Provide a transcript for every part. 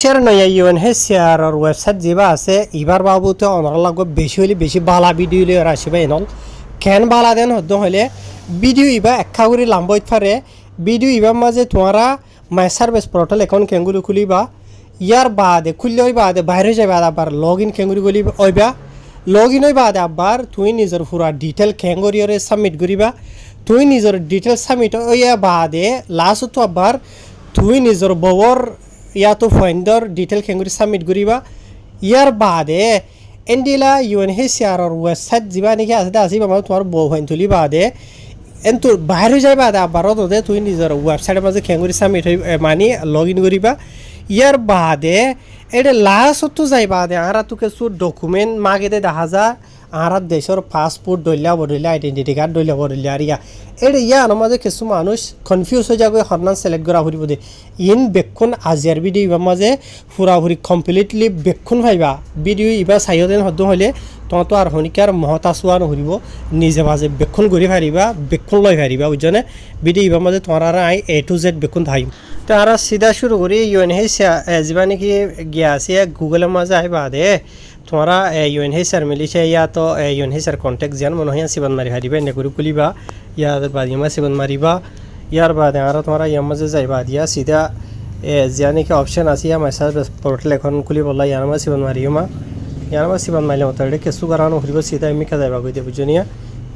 share নয়া UNHCR আর website যেবা আছে এবার বাবুতে অনার লাগবে বেশি হলে বেশি বালা ভিডিও লিয়ে আসবে এনল কেন বালা দেন হদ্দ হলে ভিডিও ইবা একা করে লাম্বইত পারে ভিডিও ইবার মাঝে তোমারা মাই সার্ভিস পোর্টাল এখন কেঙ্গুলি খুলিবা ইয়ার বাদে খুললে ওই বাদে বাইরে যাবে আবার লগ ইন কেঙ্গুলি গলি ওইবা লগ ইন ওই বাদে আবার তুই নিজের পুরা ডিটেল কেঙ্গুরিয়রে সাবমিট করিবা তুই নিজের ডিটেল সাবমিট ওই বাদে লাস্ট তো আবার তুই নিজের বউর ইয়াতো ফাইন্ডর ডিটেল কেঙ্গুরি সাবমিট করিবা ইয়ার বাদে এন্ডিলা UNHCR আর ওয়েবসাইট যা নাকি আছে আসিবা মানে তোমার বউ ফাইন তুলি বাদে এন্তু বাইরে যাই বাদে আবার তোদের তুই নিজের ওয়েবসাইটের মাঝে কেঙ্গুরি সাবমিট মানে লগ ইন করিবা ইয়ার বাদে এটা লাস্ট যাই বাদে আর তোকে ডকুমেন্ট মাগে দেখা যা আর দেশের পাসপোর্ট দলিয়া বদলিয়া আইডেন্টিটি কার্ড দলিয়া বদলিয়া আর এটা ইয়ার মাঝে কিছু মানুষ কনফিউজ হয়ে যাবে হরনান সিলেক্ট করা ফুরিব দে ইন বেক্ষণ আজিয়ার ভিডিও ইবার মাঝে ফুরাফুরি কমপ্লিটলি বেক্ষণ ভাইবা ভিডিও ইবার চাইদেন হদ্দ হলে তোমার তো আর শনিকার মহতা চোৱা নহৰিব নিজে মাঝে বেক্ষণ কৰি ফাৰিবা বেক্ষণ লৈ ফাৰিবা বুঝছনে ভিডিও ইবার মাঝে তোমার আর আই A to Z বেক্ষণ থাকিম তো আর সিধা শুরু করি UNHCR যা নাকি গিয়া আছে গুগলের মাঝে আইবা দে তোমারা UNHCR মিলিছে ইয়া তো UNHCR কন্টেক্ট যেন মনে হয় সিবান মারি হারিবা এনে করে খুলিবা ইয়ার বাদ ইমা সিবান মারিবা ইয়ার বাদে আর তোমারা ইয়ার মাঝে যাইবা দিয়া সিধা যা নাকি অপশন আছে ইয়া মেসেজ পোর্টাল এখন খুলি বললা ইয়ার মাঝে সিবান মারিবা ইয়ার মাঝে সিবান মারিলে মতো এটা কিছু কারণ হরিব সিধা এমিকা যাইবা কই দে বুঝনিয়া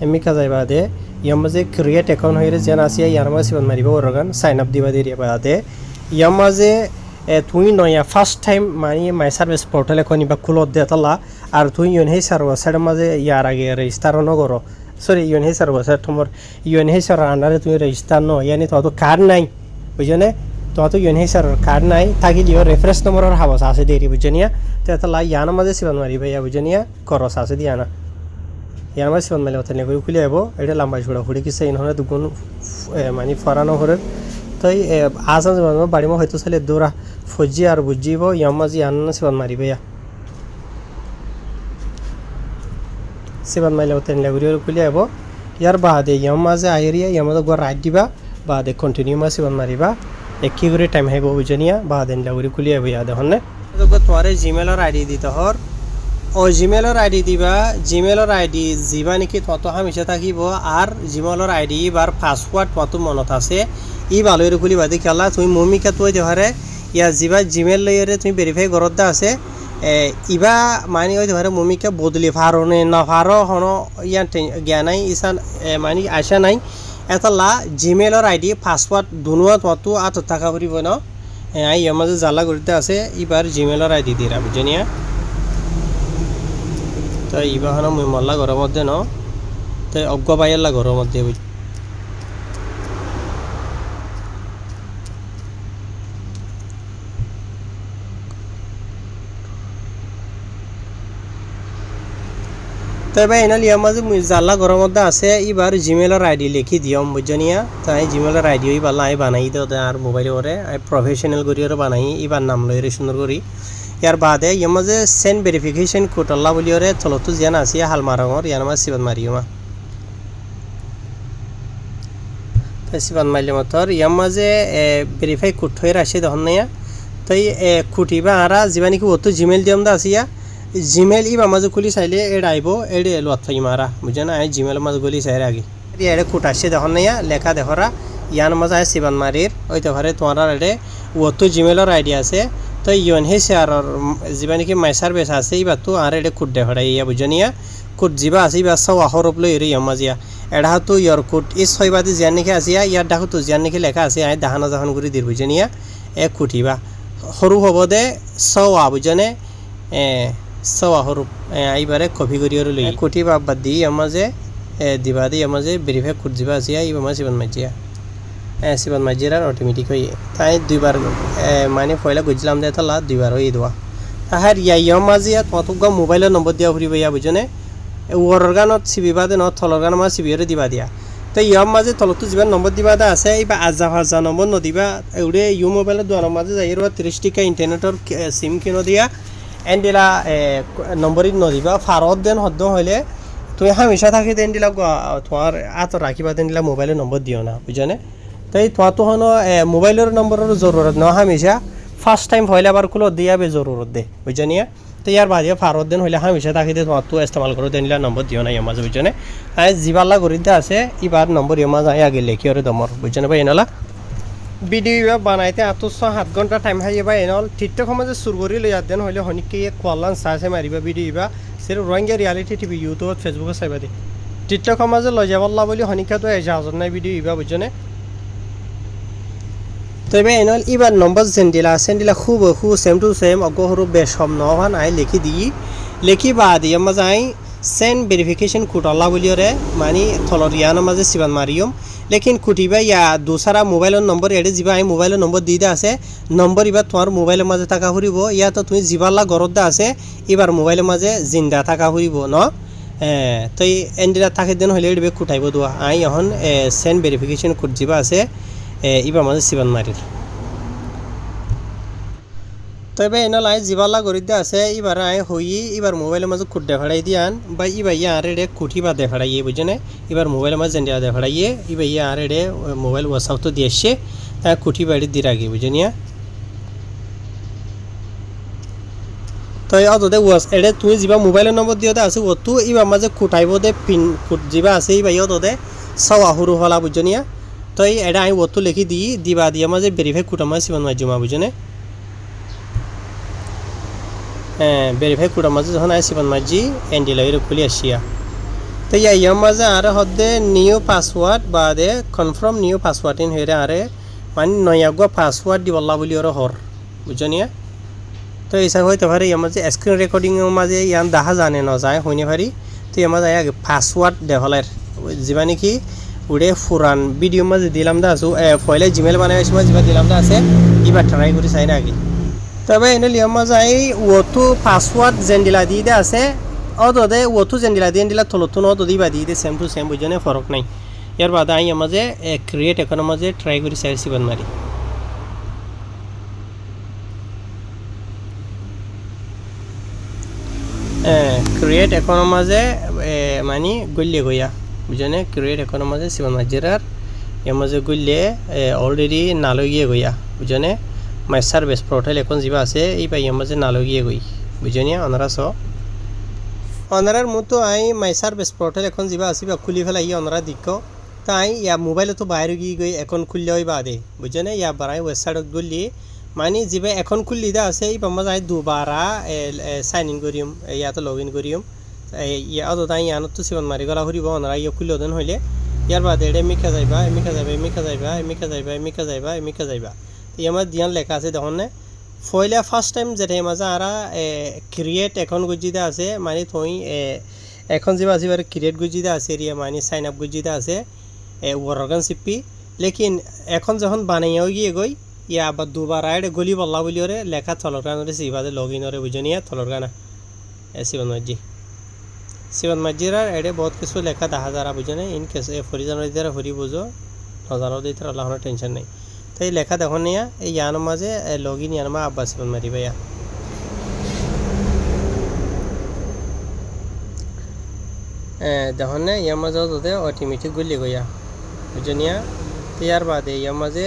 এমিকা যাইবা দে ইয়ার মাঝে ক্রিয়েট অ্যাকাউন্ট হইরে যেন আছে ইয়ার মাঝে সিবান মারিবা ওরগান সাইন আপ দিবা দিয়ে বাদে ইয়ার মাঝে তুই নয়া ফার্স্ট টাইম মানে মাই সার্ভিস পোর্টাল এখন ইবা খুলত দে তালা আর তুই UNHCR ওয়েবসাইটের মাঝে ইয়ার আগে রেজিস্টার নগর সরি UNHCR ওয়েবসাইট তোমার UNHCR আন্ডারে তুমি রেজিস্টার ন ইয়ানি তো কার্ড নাই বুঝনে তো UNHCR কার্ড নাই থাকিলেও রেফারেন্স নম্বরের হাবস আছে দেরি বুঝনিয়া তো তালা ইয়ার মাঝে সিবান মারিবা ইয়া বুঝনিয়া করস আছে দিয়া না ইয়ার মাঝে সিবান মারিলে অথা নেগুলো খুলে যাব এটা লম্বা ছোড়া ফুড়ি কিছু ইনহনে দুগুণ মানে ফরানো হরে তাই আসান বাড়ি মা হয়তো চাইলে দৌড়া ফজি আর বুঝিব ইয়ার মাঝে আন সিবান মারিবা ইয়া সিবান মারিলে অথা নেগুলো খুলে যাব ইয়ার বাদে ইয়ার মাঝে আইরিয়া ইয়ার মাঝে গড় রাইট দিবা বাদে কন্টিনিউ মা সিবান মারিবা একই করে টাইম হাইব বুঝনিয়া বাদে নেগুলো খুলে যাব ইয়া দেখনে তোমার জিমেইলের আইডি দিতে হর ও জিমেইলের আইডি দিবা জিমেইলের আইডি যা নাকি তত হামেশা থাকিব আর জিমেইলের আইডি বার পাসওয়ার্ড কত মনত আছে ই ভালো করে খুলিবা দেখি আল্লাহ তুমি মমিকা তুই দেহারে ইয়া যা জিমেইল লইরে তুমি ভেরিফাই করত আছে ইবা মানে ওই দেহারে মমিকা বদলি ফারনে না ফারো হন ইয়া জ্ঞানাই ইসান মানে আশা নাই এতলা জিমেইলের আইডি পাসওয়ার্ড দুনুয়া তত আত টাকা করিব না ইয়ার মাঝে জ্বালা করতে আছে এবার জিমেইলের আইডি দিরা বুঝনিয়া তো ইবা হন মুই মল্লা ঘরের মধ্যে ন তো অজ্ঞ পাইয়াল্লা ঘরের মধ্যে তবে এনাল ইয়ার মাঝে জাল্লা ঘরের মধ্যে আছে এবার জিমেইলের আইডি লিখি দিয়ম বুঝনিয়া তাই জিমেইলের আইডি ওই পাল্লা আই বানাই দিও আর মোবাইল করে আই প্রফেশনাল করি আর বানাই এবার নাম লই সুন্দর করি ইয়ার বাদে ইয়ার মাঝে সেন্ড ভেরিফিকেশন কোড আল্লাহ বলি ওরে তলতো যেন আছে হাল মারঙর ইয়ার মাঝে সিবান মারিও মা তাই সিবান মারলে মাত্র ইয়ার মাঝে ভেরিফাই কোড হয়ে আসে তখন না তাই খুঁটিবা আরা যা নাকি অত জিমেইল দিয়াম দা আসিয়া জিমেইল ইবা মাঝে খুলি চাইলে এড আইব এডে লোয়াত ফাই মারা বুঝে না জিমেইলের মাঝে গলি চাই আগে এডে কোড আসে তখন না লেখা দেখরা ইয়ার মাঝে আয় সিবান মারির ওইতে ঘরে তোমার এডে অত জিমেইলের আইডি আছে তো UNHCR যা নাকি মাই সার্ভিস আছে এবার তো আর এটা কোড দেখাই ইয়া বুঝনিয়া কোড যা আছে এবার সব আহরপ লই ইয়ার মাঝিয়া এটা তো ইয়ার কোড এই ছয়বাদী জিয়ার নাকি আসিয়া ইয়ার দেখো তো জিয়ার নাকি লেখা আছে আই দাহানা জাহান করে দির বুঝনিয়া খুঁটিবা সরু হব দে সওয়া বুঝনে সওয়া সরু এইবারে কপি করি আর লই খুঁটিবা বাদ দি ইয়ার মাঝে দিবা দি ইয়ার মাঝে ভেরিফাই কোড যা আসিয়া এবার মাঝে সিবান মাজিয়া সিবান মাজির আর অটোমেটিক হয়ে তাই দুইবার মানে পয়লা গুজলাম দে তালা দুইবার হয়ে দেওয়া তাহার ইয়ার মাঝে তোমার মোবাইলের নম্বর দিয়া ফুরিব ইয়া বুঝনে ওয়ার গানত চিবিবা দে ন থলর গান আমার চিবিরে দিবা দিয়া তো ইয়ার মাঝে তলতো যা নম্বর দিবা দা আছে এইবা আজা ভাজা নম্বর নদিবা এউরে মোবাইলের দোকানের মাঝে যাই 30 টাকা ইন্টারনেটর সিম কিনো দিয়া এন্ডিলা নম্বরিত নদিবা ফারত দেন হদ্দ হইলে তুমি হামেশা থাকি দেন দিলা তোমার আত রাখিবা দেন দিলা মোবাইলের নম্বর দিও না বুঝনে তাই তোমার তো হনো মোবাইলের নম্বরের জরুরত ন হামেশা ফার্স্ট টাইম হইলে আবার খুলো দিয়া বে জরুরত দে বুঝছো নিয়া তো ইয়ার বাদে ফারত দিন হইলে হামেশা থাকি দে তোমার তো ইস্তেমাল করে দেন নম্বর দিও না ইয়ার মাঝে বুঝছো না জিবাল্লা করিতে আছে এবার নম্বর ইয়ার মাঝে আগে লেখি ওরে দমর বুঝছো না ভাই এনলা ভিডিও বানাইতে 7 ঘন্টা টাইম হাইয়ে বা এনল ঠিকঠাক সমাজে সুর করি লই দেন হইলে হনিকে কোয়ালান চাইছে মারিবা ভিডিও বা সের রোহিঙ্গা রিয়ালিটি টিভি ইউটিউবত ফেসবুকত চাইবা দি ঠিকঠাক সমাজে লই যাবল্লা বলি হনিকা তো এজাজত নাই ভিডিও ইবা বুঝছো না তবে এনল এবার নম্বর সেন্ডিলা খুব সেম টু সেম অগহরু বেশম নহান আই লিখি দিই লিখি বা দিয়ে মাঝে আই সেন্ড ভেরিফিকেশন কোড আল্লাহ বলিওরে মানে থলরিয়ানোর মাঝে সিবান মারিয়ম লেকিন কুটিবা ইয়া দুসারা মোবাইলের নম্বর এডে যা আই মোবাইলের নম্বর দিয়ে আছে নম্বর এবার তোমার মোবাইলের মাঝে থাকা ফুরিব ইয়া তো তুমি জিবাল্লা গরত দা আছে এবার মোবাইলের মাঝে জিন্দা থাকা ফুরিব ন তো এন্ডিলা থাকে দিন হইলে এডবে কুটাইব দোয়া আই এখন সেন্ড ভেরিফিকেশন কোড যা আছে এবার মাঝে সিবান মারির তবে এনাল আই জিবাল্লা গরিতে আছে এবার আই হই এবার মোবাইলের মাঝে কুট দেখাড়াই দিয়ান বা ইবা ইয়া আর এডে কুটি বা দেখাড়াইয়ে বুঝনে এবার মোবাইলের মাঝে জেন্ডিয়া দেখাড়াইয়ে ইবা ইয়া আর এডে মোবাইল ওয়াসাও তো দিয়ে এসে কুটি বাড়ি দিয়ে রাখি বুঝনিয়া তো অতদে ওয়াস এডে তুই যা মোবাইলের নম্বর দিয়ে আছে ও তো ইবা মাঝে কুটাইব দে পিন কুট যা আছে ইবা অতদে সাও আহুরু হলা বুঝনিয়া তো এটা আমি ওতো লিখি দিই দিবা দিয়ে মাঝে ভেরিফাই কুটা মাঝে সিমান মাঝে মা বুঝনে ভেরিফাই কুটা মাঝে যখন আই সিবান মাঝি এন্ডি লাগে খুলি আসিয়া তো ইয়ার মাঝে আর হদে নিউ পাসওয়ার্ড বা দে কনফার্ম নিউ পাসওয়ার্ড ইন হইরে আরে মানে নয়াগুয়া পাসওয়ার্ড দিবল্লা বলি ওর হর বুঝনিয়া তো এইসব হইতে পারে ইয়ার মাঝে স্ক্রিন রেকর্ডিংয়ের মাঝে ইয়ান দেখা জানে ন যায় হইনে পারি তো ইয়ার মাঝে আগে পাসওয়ার্ড দেহলের যা নাকি উড়ে ফুরান ভিডিও মাঝে দিলাম দা আছো ফয়লে জিমেল বানাই সময় যা দিলাম দা আছে এবার ট্রাই করি চাই না আগে তবে এনে লিয়ার মাঝে ওতো পাসওয়ার্ড জেন্ডিলা দিয়ে দে আছে অতদে ওতো জেন্ডিলা দিয়ে দিলা থলতুন অত দিবা দিয়ে দে সেম টু সেম বুঝনে ফরক নাই ইয়ার বাদে আই মাঝে ক্রিয়েট এখনের মাঝে ট্রাই করি চাই সিবান মারি ক্রিয়েট এখনের মাঝে মানে গলিয়ে গইয়া বুঝনে ক্রিয়েট এখনের মাঝে সিবান মাঝিরার এর মাঝে গলিয়ে অলরেডি নালগিয়ে গইয়া বুঝনে মাই সার্ভিস পোর্টাল এখন যা আছে এই পাই মাঝে নালগিয়ে গই বুঝনিয়া অনারা অনারার মতো আই মাই সার্ভিস পোর্টাল এখন যা আছে বা খুলি ফেলাই অনারা দিক তাই ইয়া মোবাইলে তো বাইরে গিয়ে গই এখন খুললে ওই বাদে বুঝনে ইয়া বারাই ওয়েবসাইটত গলি মানে যা এখন খুললি দা আছে এই মাঝে আই দুবারা সাইন ইন করিম ইয়াতো লগ ইন করিম ইয়া অত তাই ইয়ানত তো সিবান মারি গলা ফুরিব অনারা ইয়া খুললে দেন হইলে ইয়ার বাদে এটা এমিকা যাইবা এমিকা যাইবা ইয়ার দিয়ান লেখা আছে দেখুন না ফয়লা ফার্স্ট টাইম যেটা মাঝে আর ক্রিয়েট এখন গুজিদা আছে মানে তুই এখন যা আছে ক্রিয়েট গুজিদা আছে এরিয়া মানে সাইন আপ গুজিদা আছে ওয়ারগান সিপি লেকিন এখন যখন বানাইয়াও গিয়ে গই ইয়া আবার দুবার আইড গলি বল্লা বলি ওরে লেখা থলর গানরে সিবাদে লগ ইন ওরে বুঝনিয়া থলর গানা সিবান মাঝির আর এডে বহুত কিছু লেখা দেখা যারা বুঝনে ইন কেস ফরিজানোর দ্বারা হরি বুঝো নজানো দিতে আল্লাহ টেনশন নেই তাই লেখা দেখো নিয়া এই ইয়ানোর মাঝে লগ ইন ইয়ানমা আব্বা সিবান মারি ভাইয়া দেখো না ইয়ার মাঝে তোদের অটোমেটিক গুলি গইয়া বুঝনিয়া তো ইয়ার বাদে ইয়ার মাঝে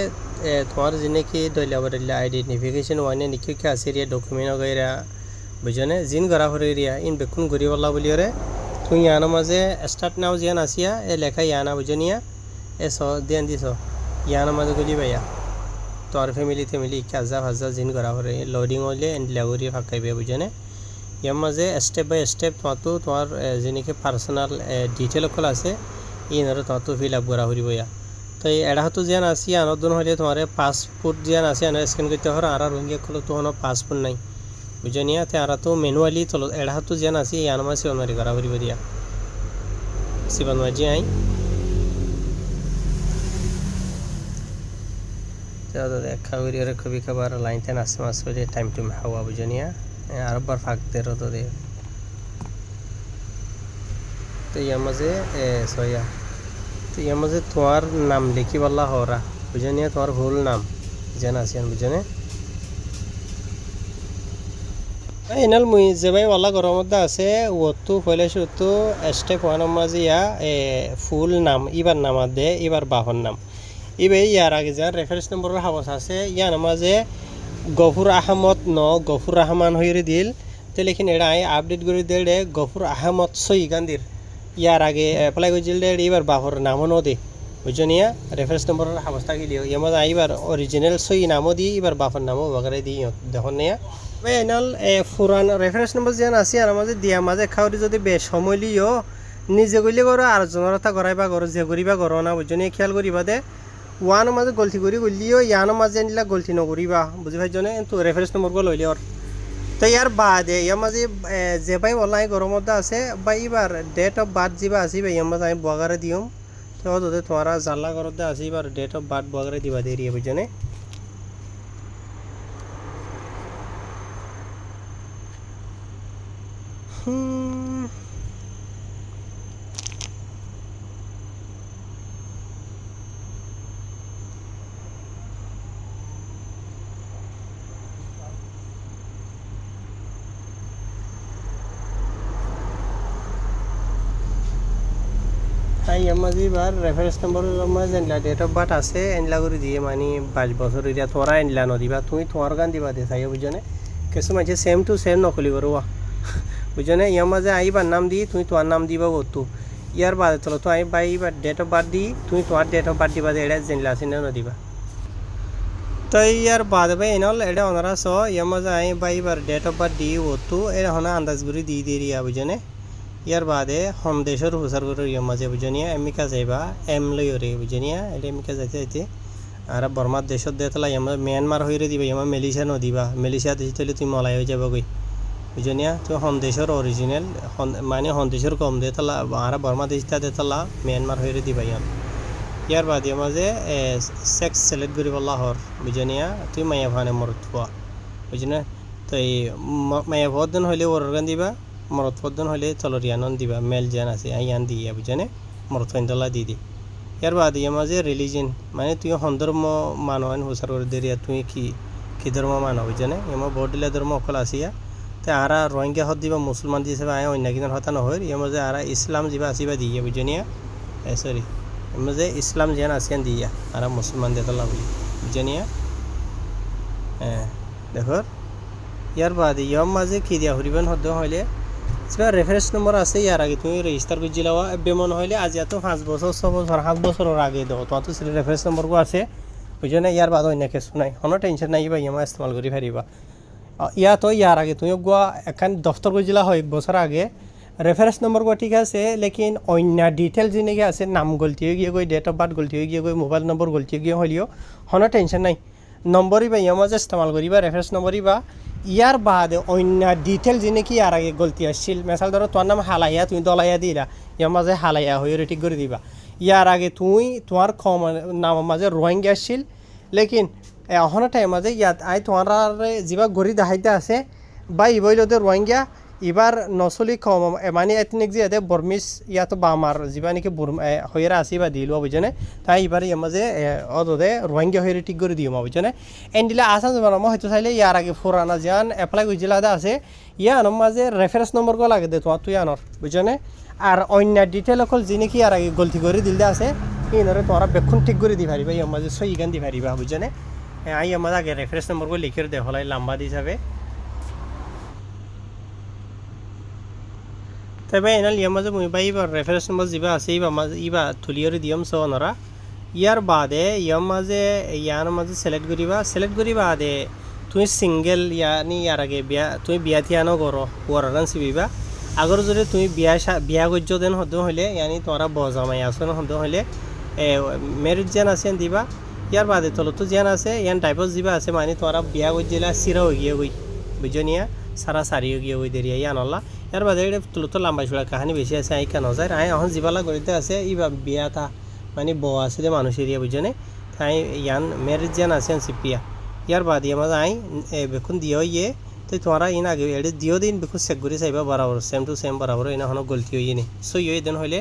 তোমার যিনি কি দলিয়া বদলিয়া আইডেন্টিফিকেশন ওয়ানে নিকি কি আছে রিয়া ডকুমেন্ট গইরা বুঝনে জিন গড়া হরে রিয়া ইন বেকুন গরি বল্লা বলি রে তুই ইয়ানোর মাঝে স্টার্ট নাও জিয়ান আসিয়া এ লেখা ইয়ানা বুঝনিয়া এ স দেন দিছ ইয়ানোর মাঝে গুলি ভাইয়া তোর ফ্যামিলি কাজা ভাজা জিন করা হরে লোডিং হলে লাগরি ফাঁকাইবে বুঝনে ইয়ার মাঝে স্টেপ বাই স্টেপ তোমার যিনিকে পার্সোনাল ডিটেল অকল আছে ইনারে তোমার ফিল আপ করা হরিব ইয়া তো এডা হতো যেন আসি আনন্দন হলে তোমার পাসপোর্ট যেন আছে আনার স্ক্যান করতে হর আর রোহিঙ্গা কল তো পাসপোর্ট নাই বুঝনিয়া তে আর তো ম্যানুয়ালি চলো এডা হতো যেন আসি আনমা সিবান মারি করা হরিব দিয়া সিবান মাঝি আই দেখা করি ওরে কবি খাবার লাইন তেন আসে মাস করে টাইম টু হাওয়া বুঝনিয়া আর বার ফাঁক দেরো তো দে তো ইয়ার মাঝে সয়া তো ইয়ার মাঝে তোমার নাম লিখি বললা হরা বুঝনিয়া তোমার ভুল নাম যেন আসিয়ান বুঝনে এনাল মুই যে ভাই ওলা গরমত আছে ওতো হইলে শুধু স্টেপ ওয়ানের মাঝে ইয়া ফুল নাম ইবার নামাত দে ইবার বাহন নাম ইবে ইয়ার আগে যার রেফারেন্স নম্বরের হাবস আছে ইয়ার মাঝে গফুর আহমদ ন গফুর রহমান হইরে দিল তো লেকিন এটা আই আপডেট করে দিলে গফুর আহমদ সই গান্ধীর ইয়ার আগে এপ্লাই করেছিল এবার বাপর নামও ন দে বুঝনিয়া রেফারেন্স নম্বরের অবস্থা গেলি এমন আইবার অরিজিনাল সই নামও দিই এবার বাপর নামও বাগারে দিই দেখুন নিয়া এনাল ফুরান রেফারেন্স নম্বর যেন আছে আর মাঝে দিয়া মাঝে খাওয়ারি যদি বেশ সময় লিও নিজে গইলে করো আর জনরতা করাইবা করো যে করিবা করো না বুঝনি খেয়াল করিবা দে ওয়ানৰ মাঝে গলতি কৰি গলিও ইয়ানৰ মাঝে আনিলা গলতি নকৰিবা বুজি পাইছনে তো রেফারেন্স নম্বৰ গল হইলে ওর তো ইয়ার বাদে ইয়ার মাঝে যে পাই অনলাইন গরমত আছে বা এবার ডেট অফ বার্থ যা আছে ইয়ার মাঝে আমি বগারে দিম তো তোদের তোমারা জাল্লা করতে আছে এবার ডেট অফ বার্থ বগারে দিবা দেরিয়ে বুঝছনে তাই আমার এবার রেফারেন্স নম্বরের মাঝে এনলা ডেট অফ বার্থ আছে এনলা করে দিয়ে মানে 22 বছর এরিয়া তোরা এনলা নদিবা তুমি তোমার গান দিবা দে চাই বুঝনে কিছু মাঝে সেম টু সেম নকলি করবা বুঝনে ইয়ার মাঝে আইবার নাম দি তুমি তোমার নাম দিবা বস্তু ইয়ার বাদে চলো তো আই বাই এবার ডেট অফ বার্থ দি তুমি তোমার ডেট অফ বার্থ দিবা দে এটা জেনলা আছে না নদিবা তো ইয়ার বাদে ভাই এনল এটা ওনারা স ইয়ার মাঝে আই বাই এবার ডেট অফ বার্থ দি বস্তু এটা হনা আন্দাজ করে দি দেরিয়া বুঝনে ইয়ার বাদে হোম দেশের হুসার করে মাঝে বুঝনিয়া এমিকা যাইবা এম লইরে বুঝনিয়া এটা এমিকা যাইতে যাইতে আর বর্মার দেশত দেতলা ইয়ার মিয়ানমার হইরে দিবা ইয়ার মালয়েশিয়া নদিবা মালয়েশিয়া দেশ তলে তুমি মলাই হয়ে যাবা গই বুঝনিয়া তুমি হোম দেশের অরিজিনাল মানে হোম দেশের কম দেতলা আর বর্মা দেশটা দেতলা মিয়ানমার হইরে দিবা ইয়ার বাদে মাঝে সেক্স সিলেক্ট করি বলা হর বুঝনিয়া তুই মায়া ভানে মরত হওয়া বুঝনা তো এই মায়া ভোট দিন হইলে ওর গান দিবা মরত পদ্দন হলে চলো রিয়ানন দিবা মেল যেন আছে আইয়ান দিয়ে বুঝনে মরত ফেন্দলা দি দি ইয়ার বাদে মাঝে রিলিজিয়ন মানে তুই সন্দর্ম মানুষ হুসার করে দেরিয়া তুই কি ধর্ম মানো বুঝনে এমা ভোট দিলে ধর্ম অকল আসিয়া তো আরা রোহিঙ্গা হত দিবা মুসলমান দিয়ে আয় অন্য কিজন হতা নহয় এর মাঝে আরা ইসলাম যা আসিবা দিয়ে বুঝনিয়া সরি এর মাঝে ইসলাম যেন আসিয়ান দিয়া আরা মুসলমান দিয়ে তলা বলি বুঝনিয়া হ্যাঁ দেখো ইয়ার বাদে ইয়ার মাঝে কি দিয়া হরিবেন হদ্দ হইলে রেফারেন্স নম্বর আছে ইয়ার আগে তুমি রেজিস্টার করে দিলাও বেমন হইলে আজ এত 5 বছর 6 বছর 7 বছরের আগে দাও তো সেটা রেফারেন্স নম্বর কো আছে বুঝনে ইয়ার বাদ অন্য কিছু নাই কোনো টেনশন নাই বা ইএমআই ইস্তেমাল করি পারিবা ইয়া তো ইয়ার আগে তুমি গোয়া এখান দফতর করে দিলা হয় 1 বছর আগে রেফারেন্স নম্বর কো ঠিক আছে লেকিন অন্য ডিটেল জিনিস আছে নাম গলতি হয়ে গিয়ে গই ডেট অফ বার্থ গলতি হয়ে গিয়ে গই মোবাইল নম্বর গলতি হয়ে গিয়ে হলিও কোনো টেনশন নাই নম্বরই বা ইএমআই ইস্তেমাল করিবা রেফারেন্স নম্বরই বা ইয়ার বাদে অন্য ডিটেল জিনিস কি আর আগে গলতি আসছিল মেসাল ধরো তোমার নাম হালাইয়া তুমি দলাইয়া দিলা ইয়ার মাঝে হালাইয়া হয়ে ঠিক করে দিবা ইয়ার আগে তুমি তোমার নাম মাঝে রোহিঙ্গা আসছিল লেকিন এখনো টাইম মাঝে ইয়াত আই তোমার যা গড়ি দেখাইতে আছে বা ইবইলতে রোহিঙ্গা এবার নচলি কম মানে এথনিক যে ইয়াতে বর্মিস ইয়াত বামার যা নাকি হয়ে আসি বা দিল বুঝনে তাই এবার ইয়ার মাঝে অদে রোহিঙ্গা হয়ে ঠিক করে দিও বুঝনে এন দিলে আসাম যাবার মই হয়তো চাইলে ইয়ার আগে ফুরানা যান এপ্লাই করেছিল আছে ইয়ার মাঝে রেফারেন্স নম্বর গো লাগে দে তোমার তুই আনর বুঝনে আর অন্য ডিটেল অকল যিনি কি আর আগে গলতি করে দিলে আছে ইনরে তোমরা বেক্ষণ ঠিক করে দি পারিবা ইয়ার মাঝে সই গান দি পারিবা বুঝনে আই আমার আগে রেফারেন্স নম্বর গো লিখে দে হলাই লম্বা হিসাবে তবে এনাল ইয়ার মাঝে মুই বাই রেফারেন্স নম্বর যা আছে ইবা তুলিয়রে দিয়ম সো নরা ইয়ার বাদে ইয়ার মাঝে সিলেক্ট করিবা আদে তুমি সিঙ্গেল ইয়ানি ইয়ার আগে তুমি বিয়া থিয়ানো করো ওয়ারান সিবিবা আগর যদি তুমি বিয়া গজ্য দেন হদ হইলে ইয়ানি তোমরা বজামাই আসন হদ হইলে মেরিট যেন আছে দিবা ইয়ার বাদে তলতো যেন আছে ইয়ান টাইপত যা আছে মানে তোমরা বিয়া গজ্জিলা সিরা হয়ে গিয়ে গই বুঝনিয়া সারা সারি হয়ে গিয়ে গই দেরিয়া ইয়ান আল্লাহ ইয়ার বাদে তলতো লম্বা চূড়া কাহানি বেশি আছে আই কেন যায় আই এখন যিবালা গড়িতে আছে ইবা বিয়া থা মানে বউ আছে মানুষ এরিয়া বুঝনে তাই ইয়ান মেরিট যেন আছে সিপিয়া ইয়ার বাদে মাঝে আই বেকুন দিও ইয়ে তো তোমরা ইন আগে এডে দিও দিন বেকুন চেক করে চাইবা বরাবর সেম টু সেম বরাবর ইনা হন গলতি হইয়ে নি সো ইয়ে দিন হইলে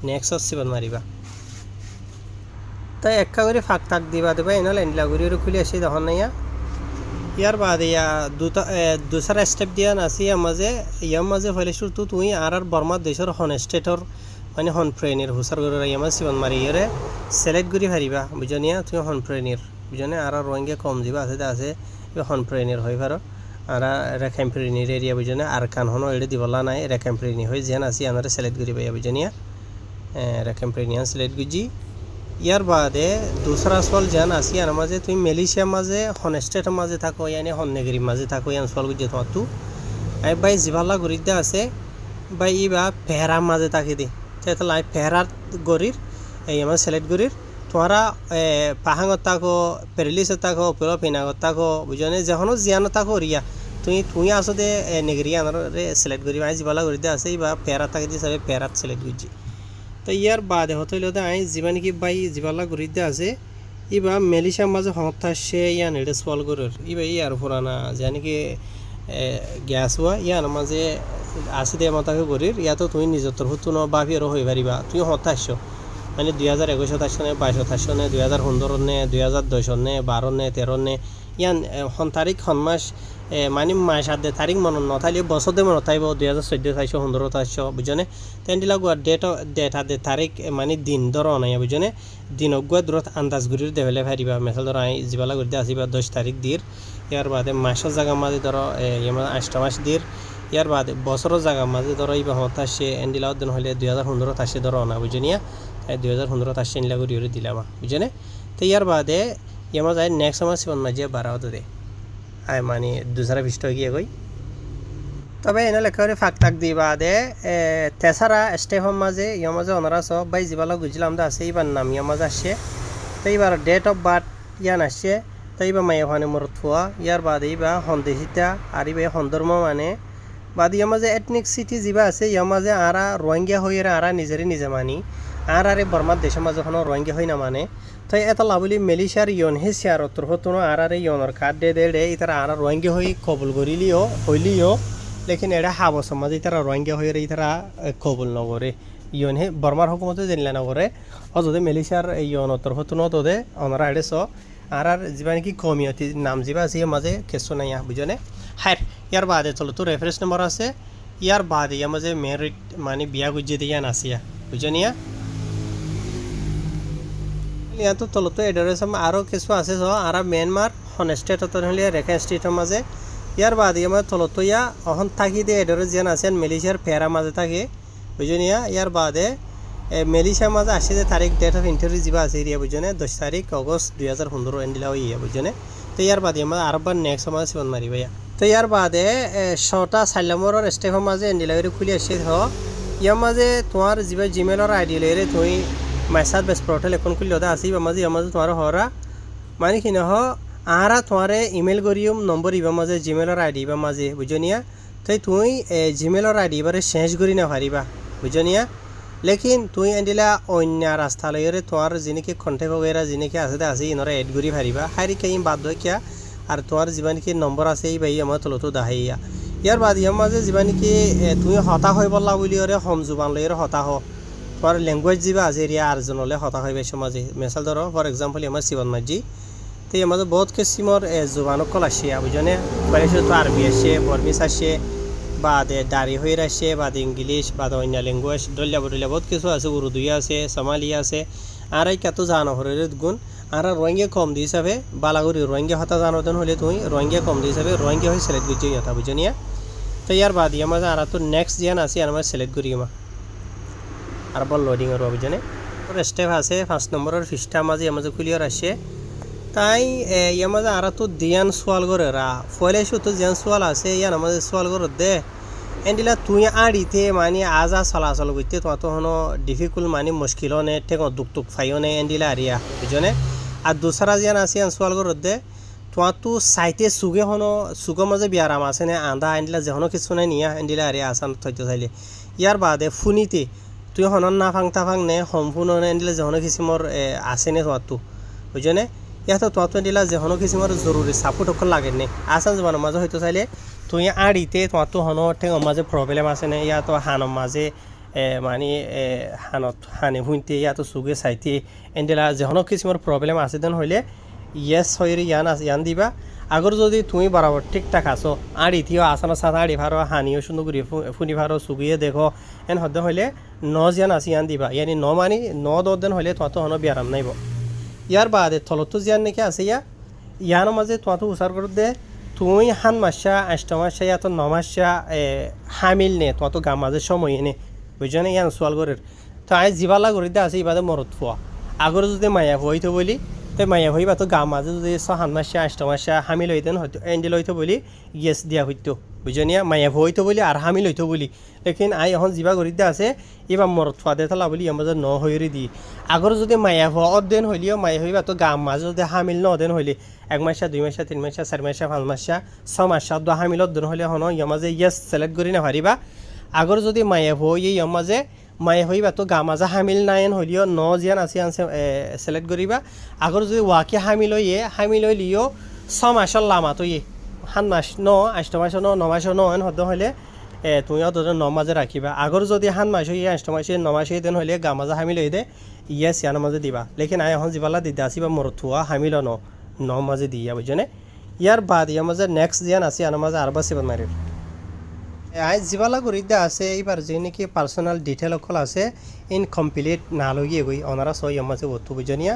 নেক্সট সিবন মারিবা তাই একা করে ফাঁক থাক দিবা দেবা এনাল এনলা করে খুলে আসি তখন না ইয়ার বাদে দুসরা স্টেপ দিয়া নাছি ইয়ার মাঝে ফেলে শুধু তুই আর বর্মার দেশের হন স্টেটর মানে হন ফ্রেনের হুসার করে ইয়ার সিবন মারি ইয়ে সিলেক্ট করে পারিবা বুঝনিয়া তুমি হন ফ্রেনের বুঝনে আর রোহিঙ্গা কম যা আছে হনপ্রেনির হয়ে পারো আর রেখাম্প্রেনির এরিয়া বুঝনে আর কান হনো এড়ে দিবলা নাই রেখাম্প্রেনি হয়ে যেন আসি আমরা সিলেক্ট করি পাইয়া বুঝনিয়া রেখাম্প্রেনিয়ান সিলেক্ট গুজি ইয়ার বাদে দুসরা সল যেন আসি আর মাঝে তুমি মালয়েশিয়া মাঝে হন স্টেটের মাঝে থাকো ইয়ানি হন্নেগিরি মাঝে থাকো ইয়ান সল গুজি তোমার তু আই বাই জিভাল্লা গরিদা আছে বাই ইবা পেহরা মাঝে থাকি দি তাহলে আই পেহরার গরির এই আমার সিলেক্ট গরির তোমরা পাহাঙত থাকো পেরিলিসত থাকো পেলো পিনাগত থাকো বুঝনে যখনও জিয়ানো থাকো রিয়া তুই আসো দে নেগরিয়া আনারে সিলেক্ট করি আই জিবালা গরিদা আছে ইবা পেহরা থাকি দি সবে পেহরাত সিলেক্ট করছি তো ইয়ার বাদে হতে হইলে আই যিবা নাকি বাই জিবালা গরিদা আছে ইবা মালয়েশিয়ার মাঝে হতা সে ইয়ান এটা সল গরুর ইবা ইয়ার পুরানা যে নাকি গ্যাস হওয়া ইয়ার মাঝে আসি দে মাতাকে গরির ইয়াতো তুই নিজের তরফ তুন বাফিয়ারও হয়ে পারিবা তুই হতাশ মানে 2021 আসনে 22 আসনে 2015 নে 2010 নে 12 নে 13 নে ইয়ান হন তারিখ হন মাস মানে মাস আদে তারিখ মন নথাইলে বছর দে মন থাইব 2014 থাইছো 15 থাইছো বুঝনে তেন্ডি লাগু ডেট আদে তারিখ মানে দিন ধর নাই বুঝনে দিন অগুয়া দূরত আন্দাজ গুরির দেবেলে ফারিবা মেসাল ধর আই জিবালা করতে আসিবা 10 তারিখ দির ইয়ার বাদে মাসের জায়গা মাঝে ধর ইমা 8 মাস দির ইয়ার বাদে বছরের জায়গা মাঝে ধর ইবা হতাশে এন্ডিলাও দিন হইলে 2015 তাসে ধর না বুঝনিয়া 2015 তাসে এন্ডিলা করি দিলাম বুঝনে তো ইয়ার বাদে ইমা যায় নেক্সট আমার সিবন মাঝে বাড়াও দে আই মানে দুসরা বিষ্ট গিয়ে গই তবে এনে লেখা ফাঁক তাক দি বাদে তেসারা স্টেপের মাঝে ইয়া মাঝে ওনারা সব বাই জিবালা বুঝলাম দা আছে এবার নাম ইয়া মাঝে আসছে তো এবার ডেট অফ বার্থ ইয়ান আসছে তো এবার মাই ওখানে মরত ফুয়া ইয়ার বাদে এবার হন্দেশিতা আর এবার হন্দর্ম মানে বাদ ইয়া মাঝে এথনিক সিটি যিবা আছে ইয়া মাঝে আরা রোহিঙ্গা হয়ে আরা নিজেরই নিজে মানি আর আরে বর্মার দেশের মাঝে কোনো রোহিঙ্গা হই না মানে তো এটা লাভলি মালয়েশিয়ার ইয়ন হে শেয়ার তরফতনো আর আরে ইয়নর কার্ড দে ইতারা আর রোহিঙ্গা হই কবুল করিলিও হইলিও লেকিন এটা হাব সমাজ ইতারা রোহিঙ্গা হয়ে ইতারা কবুল নগরে ইয়ন হে বর্মার হুকুমতে জানিলা নগরে অযদে মালয়েশিয়ার ইয়ন তরফতনো তোদে অনারা এডে স আর যা নাকি কমিউনিটি নাম যা আছে মাঝে কেসো নাই বুঝনে হার ইয়ার বাদে চলো তো রেফারেন্স নম্বর আছে ইয়ার বাদে ইয়ার মাঝে মেরিট মানে বিয়া গুজিয়ে দিয়ে আসিয়া বুঝনিয়া ইয়া তো চলো তো এডারেস আরও কিছু আছে স আর মিয়ানমার হন স্টেট হলে রেখা স্টেটের মাঝে ইয়ার বাদে আমার চলো তো ইয়া অহন থাকি দিয়ে এডারেস যেন আছেন মালয়েশিয়ার ফেরা মাঝে থাকে বুঝনিয়া ইয়ার বাদে মালয়েশিয়ার মাঝে আসে যে তারিখ ডেট অফ ইন্টারভিউ যা আছে এরিয়া বুঝনে 10 তারিখ আগস্ট 2015 এন্ডিলা ইয়া বুঝনে তো ইয়ার বাদে আমার আরবার নেক্সট মাস সিবন মারিবা তো ইয়ার বাদে 6টা 4 নম্বরের স্টেপের মাঝে এন্ডিলা খুলে আসে হ ইয়ার মাঝে তোমার যা জিমেইলের আইডি লইরে তুমি মেসাজ বেস পোর্টাল এখন খুললে ওটা আসি মাঝে মাঝে তোমার হরা মানে কি নহ আরা তোমারে ইমেল করিম নম্বর ইবা মাঝে জিমেইলের আইডি ইবা মাঝে বুঝনিয়া তাই তুই জিমেইলের আইডি এবারে শেষ করি না পারিবা বুঝনিয়া লেকিন তুই এন্ডিলা অন্য রাস্তা লইরে তোমার যিনিকি কন্টেক্ট বগেরা যিনিকি আছে ইনরা এড করি পারিবা হারি কেই বাধ্য কিয়া আর তোমার যিমানকি নম্বর আছে এই বাই আমার তলতো দাহাইয়া ইয়ার বাদ ইয়ার মাঝে যিমানকি তুমি হতা হয়ে বললা বলি ওরে হম জুবান লইরে হতা হ তোমার ল্যাঙ্গুয়েজ যা আছে এরিয়া আরজন হলে হতা হয় বেশি মাঝে মেসাল ধরো ফর এক্সাম্পল আমার সিবন মাঝি তো এর মাঝে বহুত কিসিমর জুবানকল আসে বুঝনে বাড়িতে তো আরবি আসে বর্মিস আসে বাদে দাঁড়ি হয়ে আসে বাদে ইংলিশ বাদে অন্য ল্যাঙ্গুয়েজ ডলিয়া বদলিয়া বহুত কিছু আছে উর্দু আছে সোমালিয়া আছে আর এই কত জানো হরের গুণ আর রোহিঙ্গা কম দিয়ে হিসাবে বালাগুড়ি রোহিঙ্গা হতা জানোদেন হলে তুই রোহিঙ্গা কম দিয়ে হিসাবে রোহিঙ্গা হয়ে সিলেক্ট করছি কথা বুঝনিয়া তো ইয়ার বাদ ইয়ার মাঝে আর তো নেক্সট জিয়ান আছে আর আমার সিলেক্ট করি মা আর বল লোডিং আর বুঝনে স্টেপ আছে 5 নম্বরের ফিসটা মাঝে মাঝে ক্লিয়ার আসে তাই ইয়ার মাঝে আর তো দিয়ান সোয়াল করে রা ফলে তো জিয়ান সোয়াল আছে ইয়ার মাঝে সোয়াল করে দে এন্ডিলা তুই আড়িতে মানে আজা চলাচল করতে তোমার তো হনো ডিফিকুল্ট মানে মুশকিল নে ঠেক দুঃখ টুক ফাইও নে এন্ডিলা আরিয়া বুঝনে আর দুসরা জিয়ান আছে সোয়াল করে দে তোমার তো সাইতে সুগে হনো সুগো মাঝে বিয়ারাম আছে নে আন্দা এন্ডিলা যেহনো কিছু নাই নিয়া এন্ডিলা আরিয়া আসান থইতে চাইলে ইয়ার বাদে ফুনিতে তুই হনন না ফাংতা ফাং নে সম্পূর্ণ নে এন্ডিলা যেহনো কিসিমর আছে নে তোমার তো বুঝনে ইয়াতো তোমার তো এন্ডিলা যেহনো কিসিমর জরুরি সাপোর্ট অকল লাগে নে আসান জমানো মাঝে হইতে চাইলে তুই আড়িতে তোমার তো হনো ঠেঙ মাঝে প্রবলেম আছে নে ইয়া তো হানর মাঝে মানে হানত হানে ভুঁইতে ইয়া তো সুগে চাইতে এন্ডিলা যেহনো কিসিমর প্রবলেম আছে দেন হইলে ইয়েস হইরে ইয়ান দিবা আগর যদি তুমি বরাবর ঠিকঠাক আছো আড়ি থিও আসানো সাথে আড়ি ভারো হানিও সুন্দর করে ফুনি ভারো সুগিয়ে দেখো এন হদ্দ হইলে ন জিয়ান আছে ইয়ান দিবা ইয়ানি ন মানি ন দর দিন হইলে তোমার তো হনো বিয়ারাম নাইব ইয়ার বাদে থলতো জিয়ান নাকি আছে ইয়া ইয়ানোর মাঝে তোমার উচার করে দে তুই হান মাসা 8 মাসা ইয়া তো 9 মাসা হামিল নে তোমার গাম মাঝে সময় নে বুঝছো না ইয়ান সোয়াল করে তো আই জিবালা করে দে আছে ইবাদে মরত ফুয়া আগর যদি মায়া হইতো বলি তো মায়া হইবা তো গাম মাঝে যদি 6 মাসা 8 মাসা হামিল হইতেন হয়তো এন্ডেল হইতো বলি ইয়েস দিয়া হইতো বুঝছো না মায়া হইতো বলি আর হামিল হইতো বলি লেকিন আই এখন জিবা করে দে আছে এবার মরত ফুয়া দে তালা বলি আমাদের ন হইরে দি আগর যদি মায়া হওয়া অদেন হইলেও মায়া হইবা তো গাম মাঝে যদি হামিল ন অদেন হইলে 1 মাসা 2 মাসা 3 মাসা 4 মাসা 5 মাসা 6 মাসা দু হামিল অদেন হইলে হন ইয়ামাজে ইয়েস সিলেক্ট করি না পারিবা আগর যদি মায়া হই ইয়ামাজে মায়া হইবা তো গা মাজা হামিল নাইন হইলেও ন জিয়ান আছে আনছে সিলেক্ট করিবা আগর যদি ওয়াকে হামিল হইলিও 6 মাসর লামা তো হান মাস ন 8 মাস ন 9 মাস ন হদ হইলে তুমি অত 9 মাঝে রাখিবা আগর যদি হান মাস হইয়ে 8 মাসে 9 মাসে দেন হইলে গা মাজা হামিল হই দে ইয়েস ইয়ান মাঝে দিবা লেকিন আই এখন জিবালা দিতে আসিবা মরথুয়া হামিল ন মাঝে দিয়া বুঝনে ইয়ার বাদ ইয়ার মাঝে নেক্সট জিয়ান আছে আনার মাঝে আরবা সিবান মারির আই জিবালা করিতে আছে এইবার যে নাকি পার্সোনাল ডিটেল অকল আছে ইনকমপ্লিট না লগিয়ে গই ওনারা সই ইয়ার মাঝে অত বুঝনিয়া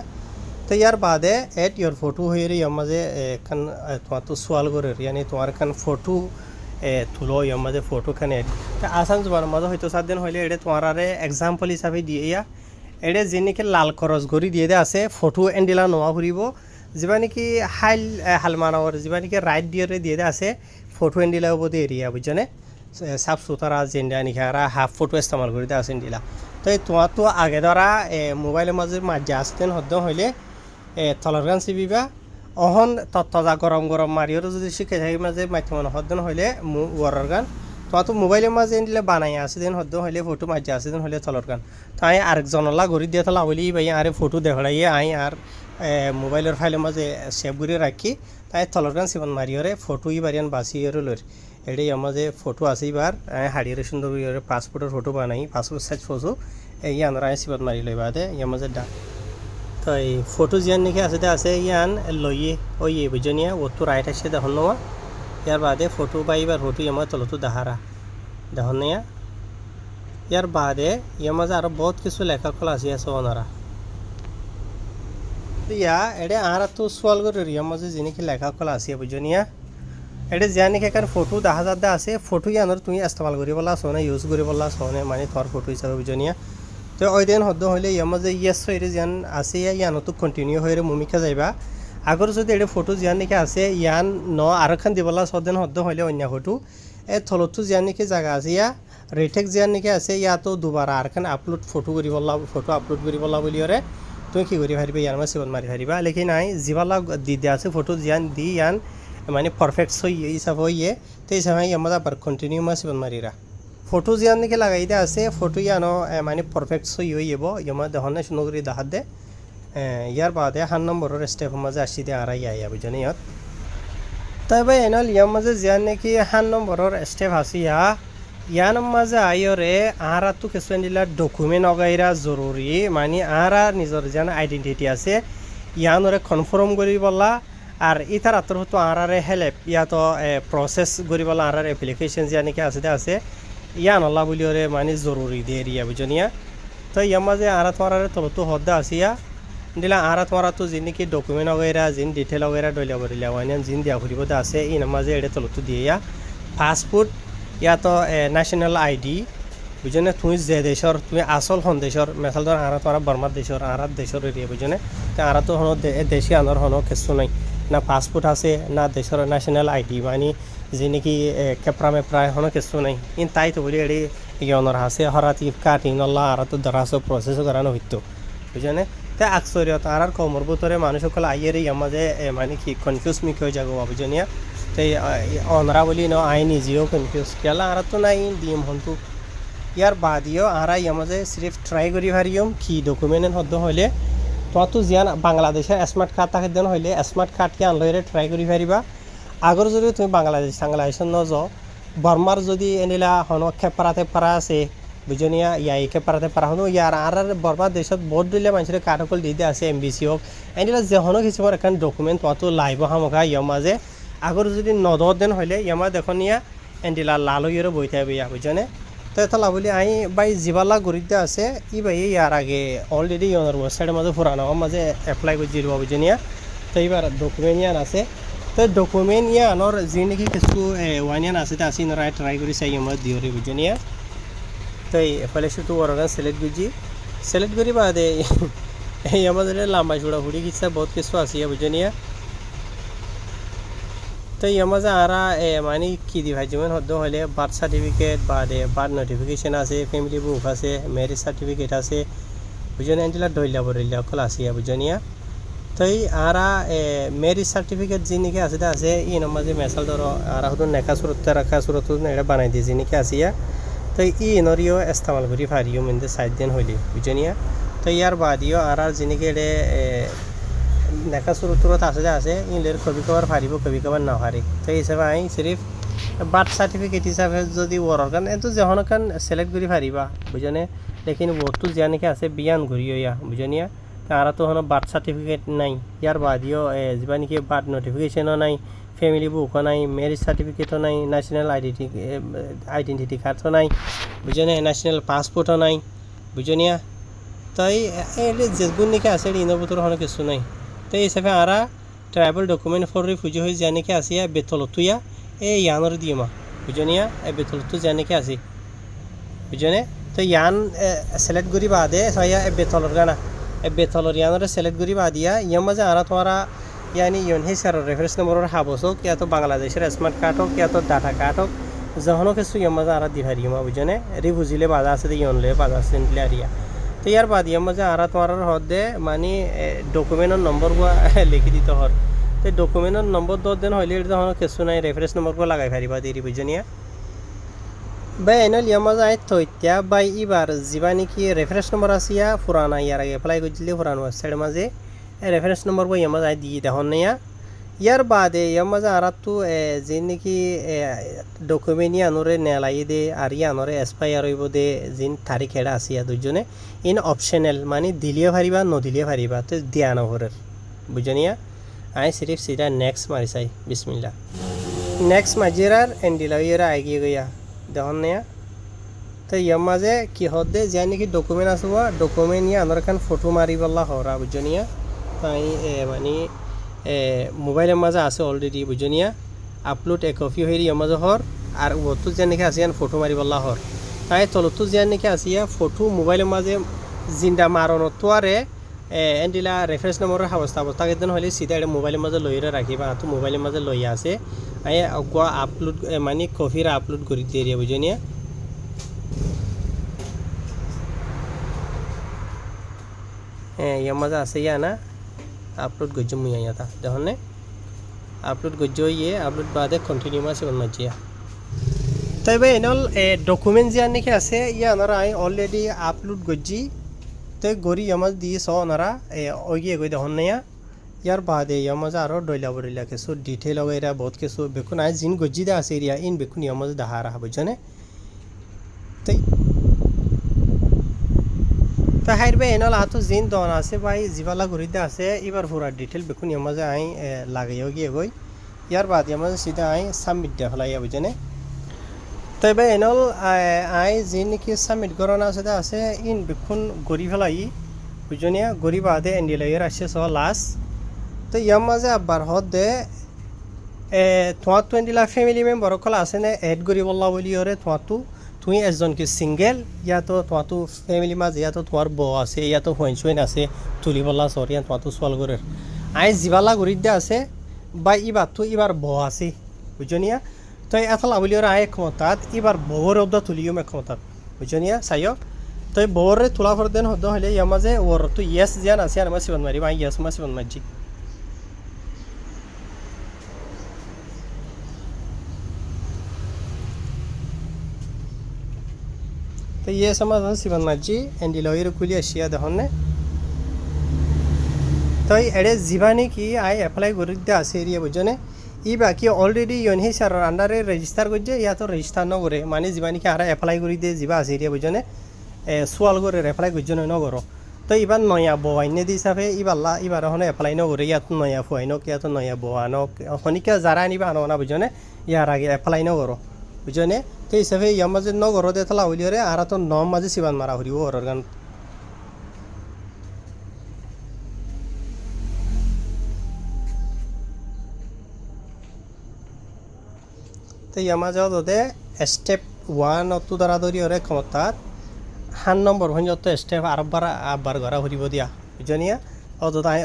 তো ইয়ার বাদে এড ইয়োর ফটো হয়ে ইয়ার মাঝে কান তোমার তো সোয়াল করে ইয়ানি তোমার কান ফটো তুলো ইয়ার মাঝে ফটো খান এড তা আসাম জবার মাঝে হয়তো 7 দিন হইলে এটা তোমার আরে এক্সাম্পল হিসাবে দিয়ে ইয়া এটা যে নাকি লাল খরচ গড়ি দিয়ে দে আছে ফটো এন্ডিলা নোয়া ফুরিব যা নাকি হালমানর যা নাকি রাইট দিয়ে দে আছে ফটো এন্ডিলা ওপরে এরিয়া বুঝছনে সাফ সুতরা যেটা নাকি আর হাফ ফটো ইস্তেমাল করে দে আছে এন্ডিলা তো তোমার তো আগে ধরা মোবাইলের মাঝে মাঝে আসতেন হদ্দ হইলে তলর গান চিবিবা অহন তত্তজা গরম গরম মারিও যদি শিখে থাকি মাঝে মাধ্যম হদ্দন হইলে ওয়ারার গান তোমার তো মোবাইলের মাঝে এনলে বানাই আছে দেন হদ্দ হইলে ফটো মাঝে আছে দেন হইলে তলর গান তাই আরেকজনলা গড়ি দিয়ে তলা বলি ভাই আরে ফটো দেখাইয়ে আই আর মোবাইলের ফাইলের মাঝে সেভ করে রাখি তাই তলর গান সিবান মারিওরে ফটো বাড়িয়ান বাসিওরে লর এটাই আমাদের ফটো আছে এবার হাড়িয়ে সুন্দর পাসপোর্টের ফটো বানাই পাসপোর্ট সাইজ ফটো এই আনরা সিবান মারি লই বাদে ইয়ার মাঝে ডা তো এই ফটো জিয়ান নাকি আছে ইয়ান লইয়ে ওই বুঝনিয়া ও তো রাইট আসছে দেখুন না ইয়ার বাদে ফটো বা এবার ফটো আমার তলতো দাহারা দেখুন না ইয়ার বাদে ইয়ার মাঝে আরো বহুত কিছু লেখাকল আছে ওনারা ইয়া এটা আর তো সোয়াল করে ইয়ার মাঝে যিনি লেখাকল আছে বুঝনিয়া এটা যা নাকি এখানে ফটো দেখা যাতে আছে ফটো ইয়ানোর তুমি ইস্তেমাল করি বলা শোনে ইউজ করি বলা শোনে মানে তোর ফটো হিসাবে বুঝনিয়া তো ওই দিন হদ্দ হইলে ইয়ার মাঝে ইয়েস হয়ে যেন আছে ইয়ানো তো কন্টিনিউ হয়ে মুমিকা যাইবা আগর যদি এটা ফটো জিয়ান নাকি আছে ইয়ান ন আরখান দিবলা সদিন হদ্দ হইলে অন্য ফটো থলতো জিয়ান নাকি জায়গা আছে ইয়া রেটেক জিয়ান নাকি আছে ইয়া তো দুবার আরখান আপলোড ফটো করি বলা ফটো আপলোড করি বলা বলিওরে তুমি কি করি পারিবা ইয়ার মাঝে সিবন মারি পারিবা লেকিন নাই জিবালা দি আছে ফটো জিয়ান দি ইয়ান মানে পারফেক্ট হিসাব হইয়ে তো এই সময় ইয়ার মাঝে আবার কন্টিনিউ মাছ সিবন মারিরা ফটো জিয়ান নাকি লাগাই দে আছে ফটো ইয়ানো মানে পারফেক্ট সই হইব ইয়ার দেখনে সুন্দর করে দেখাত দে ইয়ার বাদে 7 নম্বরের স্টেপের মাঝে আসি দে আর ইয়া বুঝনি ইয়াত তবে এনল ইয়ার মাঝে জিয়ান নাকি 7 নম্বরের স্টেপ আছে ইয়ার মাঝে আইরে আর তো কিছু দিলা ডকুমেন্ট অগাইরা জরুরি মানে আর নিজের যেন আইডেন্টিটি আছে ইয়ানরে কনফার্ম করি বলা আর ইতার আতর হতো আর হেল্প ইয়া তো প্রসেস করি বলা আর অ্যাপ্লিকেশন জিয়া নাকি আছে ইয়া নলা বলিওরে মানে জরুরি দে এরিয়া বুঝনিয়া তো ইয়ার মাঝে আর তোমার তলতো হদ্দা আসিয়া দিলা আর তোমার তো যিনি কি ডকুমেন্ট অগেরা যিন ডিটেল অগেরা ডলিয়া বলিলা ওয়ানিয়ান যিন দিয়া ঘুরিব আছে এই মাঝে এটা তলতো দিয়ে পাসপোর্ট ইয়া তো ন্যাশনাল আইডি বুঝনে তুমি যে দেশর তুমি আসল হন দেশর মেসাল ধর আর তোমার বর্মার দেশর আর দেশর এরিয়া বুঝনে তো আর তো হন দেশি আনার হন কিছু নাই না পাসপোর্ট আছে না দেশর ন্যাশনাল আইডি মানে যে নাকি কেপরা মেপরা হন কিছু নাই ইন তাই তো বলি এটি ইয়নর আছে হরাতি কাটিং নল্লা আর তো ধরাস প্রসেসও করানো হইতো বুঝনে তো আকসরিয়ত আর কমর ভিতরে মানুষ সকল আইয়ের ইয়ার মাঝে মানে কি কনফিউজ মিক হয়ে যাবো বুঝনিয়া তো অনরা বলি ন আই নিজেও কনফিউজ কেলা আর তো নাই দিম হন্তু ইয়ার বাদিও আর ইয়ার মাঝে সিরিফ ট্রাই করি ভারিয়ম কি ডকুমেন্ট হদ্দ হইলে তোমার তো জিয়ান বাংলাদেশের স্মার্ট কার্ড থাকে দেন হইলে স্মার্ট কার্ডকে আনলইরে ট্রাই করি পারিবা আগর যদি তুমি বাংলাদেশ ন যাও বর্মার যদি এনিলা হন খেপারাতে পারা আছে বুঝনিয়া ইয়া খেপারাতে পারা হনো ইয়ার আর বর্মার দেশত বহুত দিলে মানুষের কার্ড সকল দিয়ে আছে এমবিসি হোক এনিলা যে হনো কিছুমান এখন ডকুমেন্ট তোমার তো লাইব হামকা ইয়ার মাঝে আগর যদি নদর দেন হইলে ইয়ার মাঝে দেখুন ইয়া এন্ডিলা লাল হইয়েরও বই থাকবে ইয়া বুঝনে তো এটা বলি আই বাই জিবালা গরিতে আছে ই ভাই ইয়ার আগে অলরেডি ইয়নের ওয়েবসাইটের মাঝে পুরানো মাঝে এপ্লাই করে দিব বুঝনিয়া তো এবার ডকুমেন্ট ইয়ান আছে তো ডকুমেন্ট ইয়ানোর যে নাকি কিছু ওয়ান ইয়ান আছে তা আসি নরা ট্রাই করি চাই আমরা দিওরে বুঝনিয়া তো এফালে শুধু ওরগান সিলেক্ট করি বাদে এই আমাদের লম্বা চূড়া ফুড়ি কিচ্ছা বহুত কিছু আসিয়া বুঝনিয়া তো মাঝে আরা মানে কি দি ভাই যেমন হদ্দ হলে বার্থ সার্টিফিকেট বাদে বার্থ নোটিফিকেশন আছে ফ্যামিলি বুক আছে ম্যারেজ সার্টিফিকেট আছে বুঝনি এন্টিলা দইলা বরিলা কল আসিয়া বুঝনিয়া তো আরা ম্যারেজ সার্টিফিকেট যে নাকি আছে তা আছে ই মাঝে মেসাল ধরো আর হতো নেকা সুরত রাখা সুরত এটা বানাই দিয়ে যে নাকি আসিয়া তো ই নরিও ইস্তেমাল করি ফারিও মেন্দে 7 দিন হইলে বুঝনিয়া তো ইয়ার বাদিও আর যে নাকি এটা নেকা সুরত আছে ইলের কবি কবার ফারিব কবি কবার না ফারি তো এই হিসাবে আমি সিরিফ বার্থ সার্টিফিকেট হিসাবে যদি ওরর কান এত যখন কান সিলেক্ট করি ফারিবা বুঝনে লেকিন ওতো যা নাকি আছে বিয়ান ঘুরিও ইয়া বুঝনিয়া আর তো হলো বার্থ সার্টিফিকেট নাই ইয়ার বাদিও যা নাকি বার্থ নোটিফিকেশনও নাই ফ্যামিলি বুকও নাই ম্যারেজ সার্টিফিকেটও নাই ন্যাশনাল আইডেন্টিটি কার্ডও নাই বুঝনে ন্যাশনাল পাসপোর্টও নাই বুঝনিয়া তাই যেগুন নাকি আছে ইনের ভিতরে হলো কিছু নাই তো এই হিসাবে আরা ট্রাভেল ডকুমেন্ট ফর রিফিউজি হয়ে যা নাকি আসিয়া বেতলতুয়া এই ইয়ানোর দিয়েমা বুঝনিয়া এই বেতলতু যা নাকি আসি বুঝনে তো ইয়ান সিলেক্ট করি বাদে সয়া বেতলর গানা বেতলর ইয়ানোর সিলেক্ট করি বাদিয়া ইয়ার মাঝে আরা তোমারা ইয়ানি ইয়ন হে স্যার রেফারেন্স নম্বরের হাবস হোক ইয়া তো বাংলাদেশের স্মার্ট কার্ড হোক ইয়া তো ডাটা কার্ড হোক যখনও কিছু ইয়ার মাঝে আরা দিভারিমা বুঝনে রিফিউজিলে বাধা আছে ইয়নলে বাধা আছে আরিয়া তো ইয়ার বাদ ইয়ার মাঝে আরা তোমার হদে মানে ডকুমেন্টের নম্বরগুলো লিখি দিতে হর তো ডকুমেন্টের নম্বর 10 দিন হইলে তখন কিছু নাই রেফারেন্স নম্বরগুলো লাগাই ফারিবা দেরি বুঝনিয়া বাই এনল ইয়ার মাঝে আই তৈত্যা বাই এবার যা নাকি রেফারেন্স নম্বর আসিয়া পুরানা ইয়ার আগে এপ্লাই করছিলে পুরানো ওয়েবসাইটের মাঝে রেফারেন্স নম্বর বই ইয়ার মাঝে আই দিয়ে দেখুন না ইয়ার বাদে ইয়ার মাঝে আর তো যে নাকি ডকুমেন্ট আনোরে নেলাই দে আর আনোরে এক্সপায়ার হইব দে যিন তারিখ এটা আসিয়া দুজনে ইন অপশনাল মানে দিলিয়ে ফারিবা নদিলিয়ে ফারিবা তো দিয়া নহরের বুঝনিয়া আই সিরিফ সিধা নেক্সট মারি চাই বিসমিল্লা নেক্সট মাজিরার এন্ডিলাইয়েরা আগিয়ে গিয়া দেখুন না তো ইয়ার মাঝে কি হদে যে নাকি ডকুমেন্ট আসবা ডকুমেন্ট আনোর কান ফটো মারিবল্লা হরা বুঝনিয়া তাই মানে মোবাইলের মাঝে আছে অলরেডি বুঝনিয়া আপলোড এ কপি হয়ে ইয়ার মাঝে হর আর ওতো যে নাকি আসিয়ান ফটো মারিবল্লা হর তাই তলতো যে নাকি আসিয়া ফটো মোবাইলের মাঝে জিন্দা মারণত তোয়ারে এন্ডিলা রেফারেন্স নম্বরের অবস্থা কেদিন হলে সিধা এটা মোবাইলের মাঝে লইরে রাখিবা তো মোবাইলের মাঝে লইয়া আছে আই আপলোড মানে কপিরা আপলোড করে দিয়ে বুঝনিয়া ইয়ার মাঝে আছে ইয়া না আপলোড গজ্জো মুই আইয়াতা দেখুন না আপলোড গজ্জো ইয়ে আপলোড বাদে কন্টিনিউ মাসে মাজিয়া তাই ভাই এনল ডকুমেন্ট যা নাকি আছে ইয়া আনারা আই অলরেডি আপলোড গজ্জি তো গরি ইয়ামাজ দিয়ে স আনারা ওইগিয়ে গই দেখুন না ইয়ার বাদে ইয়ার মাঝে আরও ডইলা বরিলা কিছু ডিটেল ওগেরা বহুত কিছু বেকুন আই জিন গজ্জি দা আছে এরিয়া ইন বেকুন ইয়ার মাঝে দেখা রাখা বুঝছনে তাই তো হাইর ভাই এনল আতো জিন দন আছে ভাই জিবালা ঘুরিতে আছে এবার পুরা ডিটেল বেকুন ইয়ার মাঝে আই লাগাইও গিয়ে গই ইয়ার বাদ ইয়ার মাঝে সিধা আই সাবমিট দিয়া ফেলাইয়া বুঝছনে তাই ভাই এনল আই যে নাকি সাবমিট করানো আছে ইন বেকুন গড়ি ফেলাই বুঝনিয়া গড়ি বাদে এন্ডিলাইয়ের আসছে সহ লাস্ট তো ইয়ার মাঝে আবার হদ দে তোমার তো এন্ডিলা ফ্যামিলি মেম্বার কলা আছে না এড করি বললা বলি ওরে তুমি এজন কি সিঙ্গেল ইয়া তো তোমার তো ফ্যামিলি মাঝে ইয়া তো তোমার বউ আছে ইয়া তো হইন আছে তুলি বললা সর ইয়া তোমার তো সোয়াল করে আই জিবালা গড়ি দে আছে বা ইবার তো ইবার বউ আছে বুঝনিয়া তো এতলা বলি ওরা আয় ক্ষমতাত এবার বউর অব্দ তুলিও মে ক্ষমতাত বুঝনিয়া চাইও তো বউরে তোলা ফর দেন হদ হলে ইয়ার মাঝে ওর তো ইয়েস জিয়ান আছে আর মাসি মারি বা ইয়েস মাসি মারজি তো ইয়েস আমার সিবান মারজি এন্ডি লয়ের কুলি আসিয়া দেখুন না তো এড়ে জীবানি কি আই এপ্লাই করে দিতে আছে এরিয়া বুঝনে ই বাকি অলরেডি ইয়নহি স্যারের আন্ডারে রেজিস্টার করছে ইয়া তো রেজিস্টার নকরে মানে যিমানিকি আর এপ্লাই করে দিয়ে যা আছে এরিয়া বুঝনে সোয়াল করে এপ্লাই করছে নগর তো এবার নয়া বয়াইনে দি হিসাবে এবার এখন এপ্লাই নকরে ইয়াত নয়া ফুয়াইনক ইয়াত নয়া বয়ানক শনিকা যারা আনিবা আনো না বুঝনে ইয়ার আগে এপ্লাই নকর বুঝনে তো হিসাবে ইয়ার মাঝে নগর দে তলা হলিওরে আর তো নম মাঝে সিবান মারা হরিব ওর গান তো ইয়াৰ মাজত যদি ষ্টেপ 1 অত দ্বাৰা ধৰি ওৰে ক্ষমতাত 7 নম্বৰ হঞ্জত ষ্টেপ আরবার গড়া হরিব দিয়া বুঝনিয়া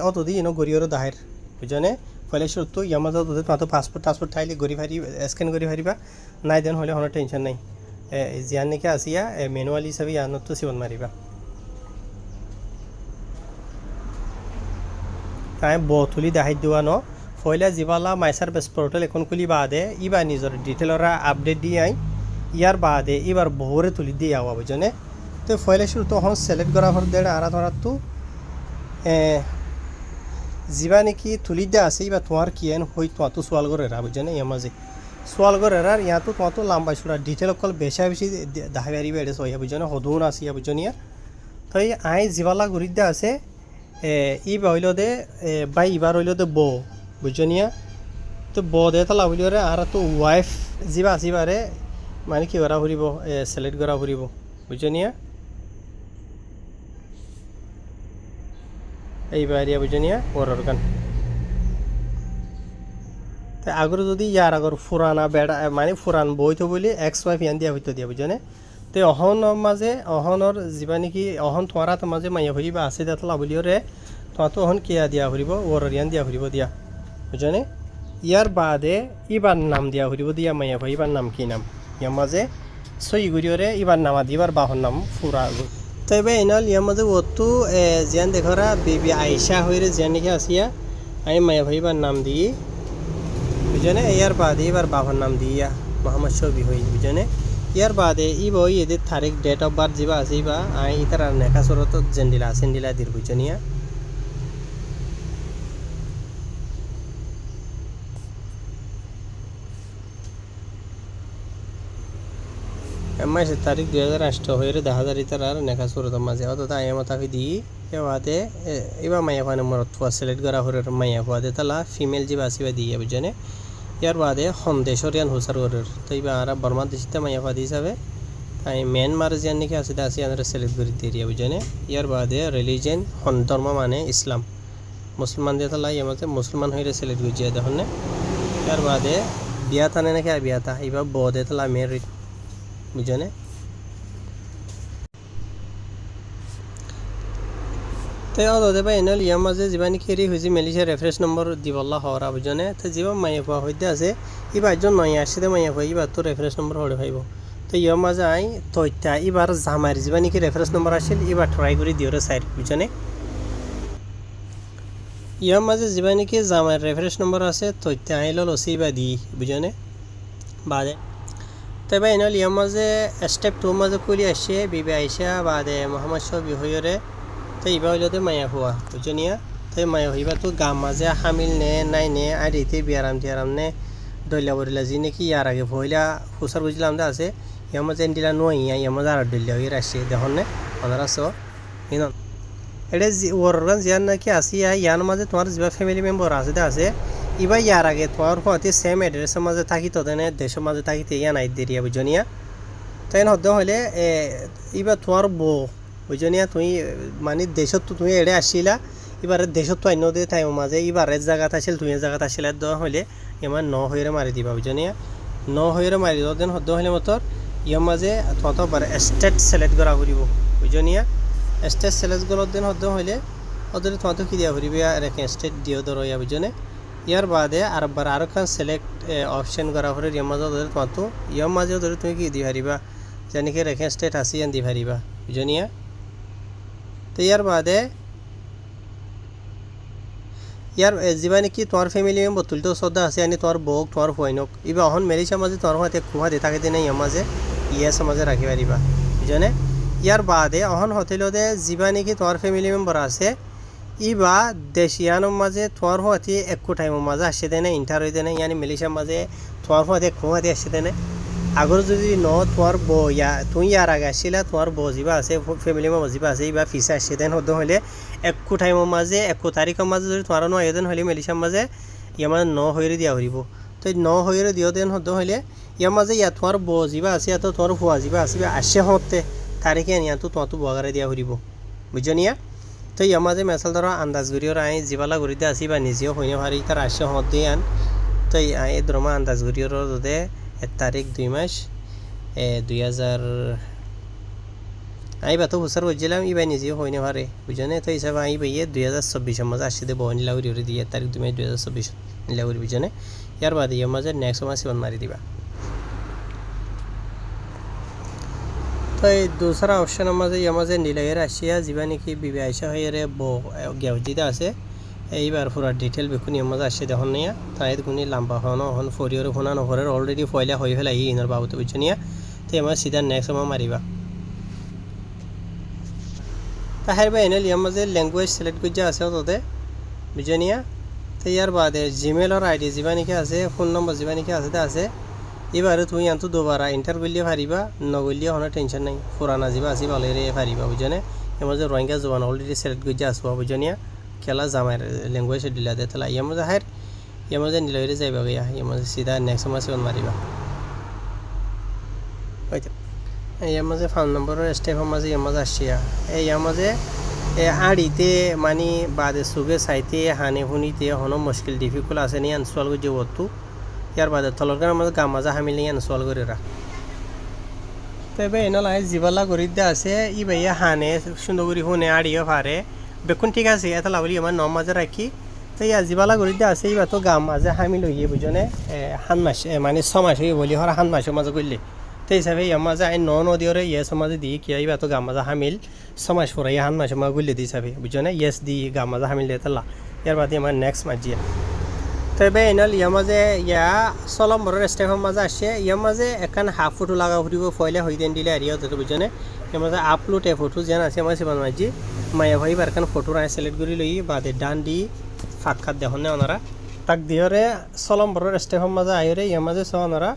অত দি ইনো গড়িয়র দাহের বুঝনে ফলে শুরু ইয়ার মাজত যদি তোমার পাসপোর্ট ঠাইলে গড়ি ফারি স্ক্যান করি ফারিবা নাই দেন হলে কোনো টেনশন নাই জিয়ান নাকি আসিয়া ম্যানুয়াল হিসাবে ইয়ানত সিবন মারিবা তাই বতুলি দাহাই দেওয়া ন ফয়লা জিবালা মাইসার বেস পোর্টাল এখন খুলি বাদে ইবা নিজের ডিটেলরা আপডেট দিয়ে আই ইয়ার বাদে এবার বহুরে তুলি দিয়ে আওয়া বুঝনে তো ফয়লা শুরু তখন সিলেক্ট করা হর দেড় আরা ধরার তো যিবা নাকি তুলি দিয়া আছে এবার তোমার কি এন হই তোমার তো সোয়াল করে এরা বুঝনে ইয়ার মাঝে সোয়াল করে এরার ইয়াতো তোমার তো লম্বা সুরা ডিটেল অকল বেশি দাহাই বাড়ি বেড়ে সইয়া বুঝনে হদুন আসিয়া বুঝনিয়া তো আই জিবালা ঘুরি দিয়া আছে ইবা হইল দে বাই ইবার হইল দে বউ বুঝনিয়া তো ব দে তালা হইল রে আর তো ওয়াইফ যিবা আসিবারে মানে কি করা ফুরিব সিলেক্ট করা ফুরিব বুঝনিয়া এইবার এরিয়া বুঝনিয়া ওর গান তাই আগর যদি ইয়ার আগর ফুরানা বেড়া মানে ফুরান বই তো বলি এক্স ওয়াইফ ইয়ান দিয়া হইতো দিয়া বুঝনে তো অহনৰ মাঝে অহনৰ যিবা নেকি অহন তোমার মাঝে মাইয়া ফুরিবা আছে দেতলা বলিও রে তোমার তো অহন কিয়া দিয়া ফুরিব ওর ইয়ান দিয়া ফুরিব দিয়া বুঝনে ইয়ার বাদে ইবার নাম দিয়া ফুরিব দিয়া মাইয়া ভাই ইবার নাম কি নাম ইয়ার মাঝে সই গুড়িও রে ইবার নামা দিবার বাহন নাম ফুরা তো এবার এনাল ইয়ার মাঝে ওতো জিয়ান দেখরা বেবি আইসা হইরে জিয়ান নাকি আসিয়া আমি মাইয়া ভাই ইবার নাম দিই বুঝনে ইয়ার বাদে এবার বাহন নাম দিয়া মোহাম্মদ শফি হই বুঝনে ইয়ার বাদে ই বই এদের তারিখ ডেট অফ বার্থ যা আছে বা আই ইতার নেকা সরত সেন্ডিলা দির বুঝনিয়া মাসের তারিখ 2008 হয়ে 10,000 ইতার আর নেকা সরত মাঝে অত আয়ামতাকে দিই এবারে এবার মাইয়া ফানে মরত সিলেক্ট করা হরে মাইয়া ফাদে তালা ফিমেল যা আসিবা দিয়ে বুঝনে ইয়ার বাদে সন্দেশরিয়ান হুসার গরের তো এবার আর বর্মা দেশিতে মাইয়া ফাদি হিসাবে তাই মিয়ানমার জিয়ান নাকি আছে তা আসি আমরা সিলেক্ট করে দিয়ে বুঝনে ইয়ার বাদে রিলিজিয়ন ধর্ম মানে ইসলাম মুসলমান দিয়ে তালা ইয়ার মধ্যে মুসলমান হয়ে সিলেক্ট করে দিয়ে দেখুন ইয়ার বাদে বিয়া টানে নাকি বিয়া তা এবার বদে তালা মেরিট বুঝনে তো অদে ভাই এনল ইয়ার মাঝে যা নাকি হেৰি হয়েছে মেলিছে রেফারেন্স নম্বর দিবল্লা হওয়ার বুঝনে তো যা মাইয়া পাওয়া হইতে আছে এবার একজন নয় আসছে মাইয়া পাই এবার তো রেফারেন্স নম্বর হরে ভাইব তো ইয়ার মাঝে আই তথ্যা এবার জামার যা নাকি রেফারেন্স নম্বর আসছিল এবার ট্রাই করে দিও সাইড বুঝনে ইয়ার মাঝে যা নাকি জামার রেফারেন্স নম্বর আছে তথ্যা আইল লসি বা দি বুঝনে বাদে তো ভাই এনল ইয়ার মাঝে স্টেপ 2 মাঝে খুলি আসছে বিবি আইসা বাদে মোহাম্মদ শফি হইরে তো এবার হইল মাইয়া হওয়া বুঝনিয়া তো মাইয়া হইবা তো গাম মাঝে হামিল নে নাই নে আর এতে বিয়ারাম নে দলিয়া বরিলা যি নাকি ইয়ার আগে ভইলা হুসার বুঝলাম দা আছে ইয়ার মাঝে এন্ডিলা নইয়া ইয়ার মাঝে আর দলিয়া হয়ে আসছে দেখুন নে ওনারা সো ইনন এটা ওরগান জিয়ান নাকি আসিয়া ইয়ার মাঝে তোমার যা ফ্যামিলি মেম্বার আছে দা আছে এবার ইয়ার আগে তোমার হতে সেম এড্রেসের মাঝে থাকি তো দেনে দেশের মাঝে থাকিতে ইয়া নাই দেরিয়া বুঝনিয়া তাই হদ্দ হলে এবার তোমার বউ বুঝনিয়া তুমি মানে দেশত তো তুমি এড়ে আসছিলা এবারে দেশত তো অন্য দিয়ে তাই মাঝে এবারে জায়গাত আসছিল তুমি জায়গাত আসছিল দেওয়া হলে এবার ন হয়ে মারি দিবা বুঝনিয়া ন হয়ে মারি দেওয়া দেন হদ্দ হলে মতর ইয়ার মাঝে তোমার স্টেট সিলেক্ট করা ফুরিব বুঝনিয়া স্টেট সিলেক্ট করার দিন হদ্দ হলে ওদের তোমার কি দিয়া ফুরিব রেখে স্টেট দিও ধরো ইয়া বুঝনে ইয়ার বাদে আরবার আরো খান সিলেক্ট অপশন করা ফুরে ইয়ার মাঝে ওদের তোমার তো ইয়ার মাঝে ওদের তুমি কি দি পারিবা জানি কি রেখে স্টেট আসি আন দি পারিবা বুঝনিয়া তো ইয়ার বাদে ইয়ার যা নাকি তোমার ফ্যামিলি মেম্বার তুলতে শ্রদ্ধা আছে আনি তোমার বউক তোমার ফয়নক এবার অহন মেরিসা মাঝে তোমার হাতে খুঁয়া দিয়ে থাকে দিনে ইয়ার মাঝে ইয়াস মাঝে রাখি পারিবা বুঝনে ইয়ার বাদে অহন হোটেল দে যা নাকি তোমার ফ্যামিলি মেম্বার আছে ইবা দেশিয়ানোর মাঝে তোমার হাতে একটু টাইমের মাঝে আসে দেনে ইন্টার হয়ে দেনে ইয়ানি মেলিসার মাঝে তোমার হাতে খুঁয়া দিয়ে আসে দেনে আগর যদি ন তোমার বউ তুই ইয়ার আগে আসছিলা তোমার বউ যা আছে ফ্যামিলি মেম্বার যা আছে বা ফিসে আসছে দেন হতে হলে একটু টাইমের মাঝে একটু তারিখের মাঝে যদি তোমার ন এদিন হলে মেলিসার মাঝে ইয়ার মাঝে ন হয়ে দিয়া হরিব তো ন হয়ে দিও দেন হতে হলে ইয়ার মাঝে ইয়া তোমার বউ যা আছে তো তোমার হুয়া যা আসবে আসে হতে তারিখে নিয়া তো তোমার তো বগারে দিয়া হরিব বুঝনিয়া তো ইয়ার মাঝে মেসাল ধরো আন্দাজ করিও আই যিবালা ঘুরি দিয়ে আসি বা নিজেও হইনে পারি তার আসে হত দিয়ে আন তো এই দ্রমা আন্দাজ করিও যদি তারিখ 2 মাস 2000 আমি বাতো বছর বলছিলাম ইবাই নিজে হইনি পারে বুঝনে তো হিসাবে আমি ভাইয়ে 2024 মাঝে আসছে বহনি লাউরি ওরে দিয়ে তারিখ 2 মাস 2024 লাউরি বুঝনে ইয়ার বাদে ইয়ে মাঝে নেক্সট মাসে বন মারি দিবা তো এই दूसरा অপশন মাঝে ইয়ে মাঝে নীলাইয়ের আসিয়া যিবা নাকি বিবি আইসা হইরে গেউজিতে আছে এইবার পুরা ডিটেল বেকুনি মজা আসছে দেখুন নিয়া তাই গুনি লম্বা হন হন ফরিয়র ফোনা নহরের অলরেডি ফয়লা হয়ে ফেলাই ইনর বাবুতে বুঝনিয়া তো আমার সিধা নেক্সট সময় মারিবা তাহের বা এনএল ইয়ার মাঝে ল্যাঙ্গুয়েজ সিলেক্ট করে আছে তোতে বুঝনিয়া তো ইয়ার বাদে জিমেলর আইডি যিবা নাকি আছে ফোন নম্বর যিবা নাকি আছে এবারে তুমি আনতো দুবারা এন্টার করলে পারিবা নগরলে কোনো টেনশন নাই পুরানা যিবা আছে ভালোরে পারিবা বুঝনে এর মাঝে রোহিঙ্গা জবান অলরেডি সিলেক্ট করে আসবো বুঝনিয়া খেলা জামার ল্যাঙ্গুয়েজ দিলা দে তাহলে ইয়ার মাঝে হার ইয়ার মাঝে নিলইরে যাইবা গিয়া ইয়ার মাঝে সিধা নেক্সট মাসে অন মারিবা হয়তো ইয়ার মাঝে ফোন নম্বরের স্টেপের মাঝে ইয়ার মাঝে আসিয়া এই ইয়ার মাঝে আড়িতে মানে বাদে সুগে সাইতে হানে হুনিতে হনো মুশকিল ডিফিকাল্ট আছে নি আনসল করে যে ওতু ইয়ার বাদে তলরকার মাঝে গাম মাজা হামিলে আনসল করে রা তবে এনলাই জিবালা গরিদ্দা আছে ই ভাইয়া হানে সুন্দর করে হুনে আড়িও পারে বেকুন ঠিক আছে এটা লাভলি আমার নম মাঝে রাখি তো ইয়া জিবালা গরিদ্দা আছে ইবা তো গাম মাজে হামিল হইয়ে বুঝনে হান মাস মানে 6 মাস হয়ে বলি হর হান মাসের মাঝে করলে তো হিসাবে ইয়ার মাঝে আই নদিওরে ইয়ে সমাজে দিয়ে কি ইবা তো গাম মাজা হামিল 6 মাস পরে হান মাসের মাঝে করলে দিয়ে হিসাবে বুঝনে ইয়েস দি গাম মাজা হামিল দেতালা ইয়ার বাদে আমার নেক্সট মাজিয়া তবে এনল ইয়ার মাঝে ইয়া সলম বড় স্টেপের মাঝে আসে ইয়ার মাঝে এখান হাফ ফটো লাগা ফুটিব ফয়লা হই দেন দিলে আরিয়া তো বুঝনে ইয়ার মাঝে আপলোড এ ফটো যেন আছে আমার সেবান মাঝি মায়া ভাই বারখান ফটো রায় সিলেক্ট করে লই বাদে ডান দি ফাঁক খাত দেখুন ওনারা তাক দিয়রে সলম বড় স্টেপের মাঝে আইরে ইয়ার মাঝে সো ওনারা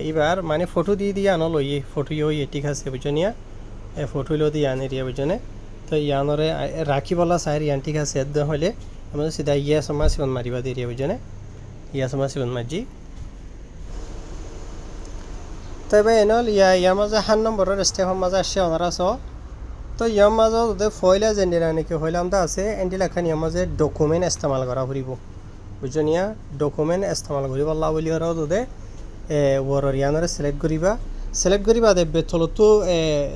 এবার মানে ফটো দিয়ে আনো লই ফটো ইয়ে ঠিক আছে বুঝনিয়া ফটো লো দিয়ে আনে রিয়া বুঝনে তো ইয়ানরে রাখি বলা সাইর ইয়ান ঠিক আছে এদ হলে আমাদের সিধা ইয়া সমাজ সিবন মারিবা দিয়ে রিয়া বুঝনে ইয়া সমাজ সিবন মাজি তবে এনল ইয়ার মাঝে হান নম্বরের স্টেপের মাঝে আসছে ওনারা সো তো ইয়ার মাঝে ওদের ফয়লা জেন্ডিরা নাকি হইলাম তো আছে এন্ডিলা খান ইয়ার মাঝে ডকুমেন্ট ইস্তেমাল করা ফুরিব বুঝনিয়া ডকুমেন্ট ইস্তেমাল করিব আল্লাহ বলি আর ওদের ওরর ইয়ানরে সিলেক্ট করিবা দে বেতলতো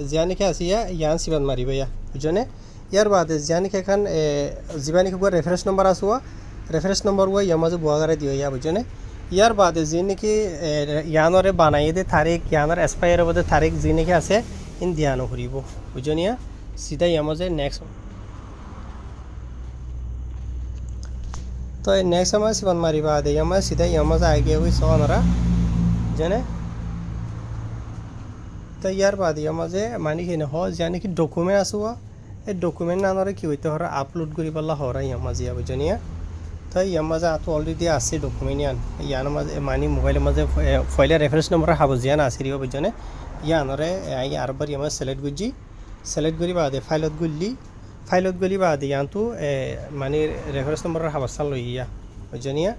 জিয়ানিকে আসিয়া ইয়ান সিবান মারিবা ইয়া বুঝনে ইয়ার বাদে জিয়ানিকে এখন জিবানিকে গো রেফারেন্স নম্বর আসুয়া রেফারেন্স নম্বর ওয়া ইয়ার মাঝে বুয়াগারে দিও ইয়া বুঝনে ইয়ার বাদে জিনিকে ইয়ানরে বানাই দে তারিখ ইয়ানর এক্সপায়ার হবে তারিখ জিনিকে আছে ইন দিয়ানো করিব বুঝনিয়া সিধা ইয়ার মাঝে নেক্সট তো নেক্সট আমার সিবান মারিবা দে ইয়ার মাঝে সিধা ইয়ার মাঝে আগে হই সোনারা জানে তো ইয়ার বাদ ইয়ার মাঝে মানে কি হ জানি কি ডকুমেন্ট আসুয়া এই ডকুমেন্ট আনরে কি হইতে হরা আপলোড করি পাল্লা হরা ইয়ার মাঝে বুঝনিয়া তো ইয়ার মাঝে আতো অলরেডি আছে ডকুমেন্ট ইয়ার মাঝে মানে মোবাইলের মাঝে ফয়লা রেফারেন্স নম্বর হাবো জিয়ান আছে রিও বুঝনে ইয়ানরে আই আরবার ইয়ার মাঝে সিলেক্ট করি বাদে ফাইলত গলি বাদে ইয়ানতো মানে রেফারেন্স নম্বর হাবাসান লই ইয়া বুঝনিয়া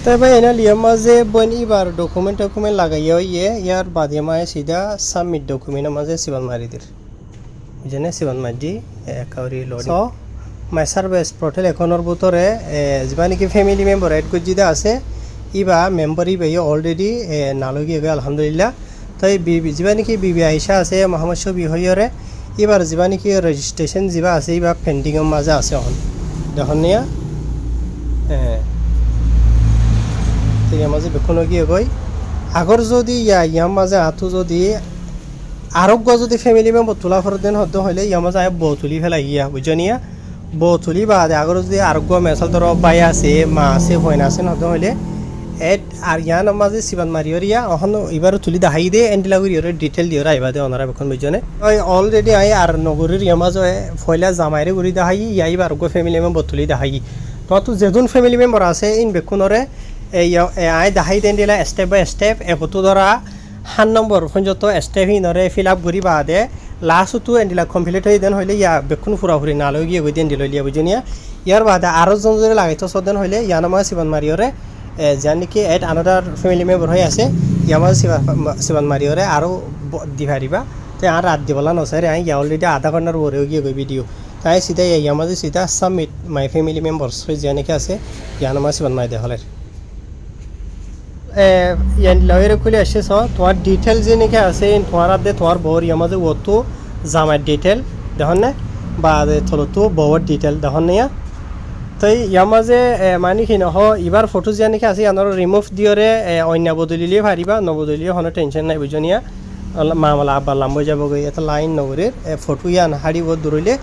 তবে এনাল ইয়ার মাঝে বন এবার ডকুমেন্ট লাগাইয়া ইয়ে ইয়ার বাদে মায়ে সিধা সাবমিট ডকুমেন্টের মাঝে সিবান মারি দির বুঝনে সিবান মারি কাউরি লোড মাই সার্ভিস পোর্টাল এখনের ভিতরে যা নাকি ফ্যামিলি মেম্বার এড করে যেটা আছে ইবা মেম্বার ইবা অলরেডি নালগিয়ে গেল আলহামদুলিল্লাহ তো যা নাকি বিবি আইসা আছে মোহাম্মদ শফি হইরে এবার যা নাকি রেজিস্ট্রেশন যা আছে ইবা পেন্ডিংয়ের মাঝে আছে এখন দেখুন নিয়া ইয়ার মাঝে বেকুন গিয়ে গই আগর যদি ইয়ার মাঝে আতো যদি আরোগ্য যদি ফ্যামিলি মেম্বার তোলা ফেরত দেন হতে হলে ইয়ার মাঝে বউ তুলি ফেলাই ইয়া বুঝনিয়া বউ তুলি বাদে আগর যদি আরোগ্য মেসাল ধর বাই আছে মা আছে হইন আছে হতে হলে এড আর ইয়ার মাঝে সিবান মারিয়র ইয়া এখন এবার তুলি দেখাই দে এন্ডিলা করি ডিটেল দিয়ে আইবা দে ওনারা বেকুন বুঝনে ওই অলরেডি আই আর নগরীর ইয়ার মাঝে ফয়লা জামাইরে করি দেখাই ইয়া এবার আরোগ্য ফ্যামিলি মেম্বার তুলি দেখাই তো যেজন ফ্যামিলি মেম্বার আছে ইন বেকুনরে আই দেখাই দেন দিলা স্টেপ বাই স্টেপ এপতো ধরা হান নম্বর পর্যন্ত স্টেপ হিনরে ফিল আপ করি বাদে লাস্টতো এন্ডিলা কমপ্লিট হয়ে দেন হইলে ইয়া বেকুন ফুরাফুরি নালৈ গিয়ে গই দেন দিল লিয়া বুঝনিয়া ইয়ার বাদে আরো জন যদি লাগাইতো সদেন হইলে ইয়ানামা সিবান মারিয়রে যার নাকি এড আনাদার ফ্যামিলি মেম্বার হয়ে আছে ইয়ামা সিবান মারিয়রে আরো দি পারিবা তাই আর রাত দিবলা নসারে আই ইয়া অলরেডি আধা ঘন্টার ওরেও গিয়ে গই ভিডিও তাই সিধা ইয়ার মাঝে সিধা সাবমিট মাই ফ্যামিলি মেম্বার্স হয়ে যা নাকি আছে ইয়ানামা সিবান মারি দে হলের ইয়ান লয়ের খুলে আসেছ তোমার ডিটেল যেনেকে আছে তোমার দে তোমার বউর ইয়ার মাঝে ওতো জামার ডিটেল দেখুন না বা থলতো বউর ডিটেল দেখুন না তো ইয়ার মাঝে মানে কি নহ এবার ফটো যেনেকে আছে ইয়ানোর রিমুভ দিয়রে অন্য বদলিলে পারিবা নবদলিয়ে কোনো টেনশন নাই বুঝনিয়া মামলা আব্বা লাম্ব যাব গই এটা লাইন নগরের ফটো ইয়ান হারিব দূরইলে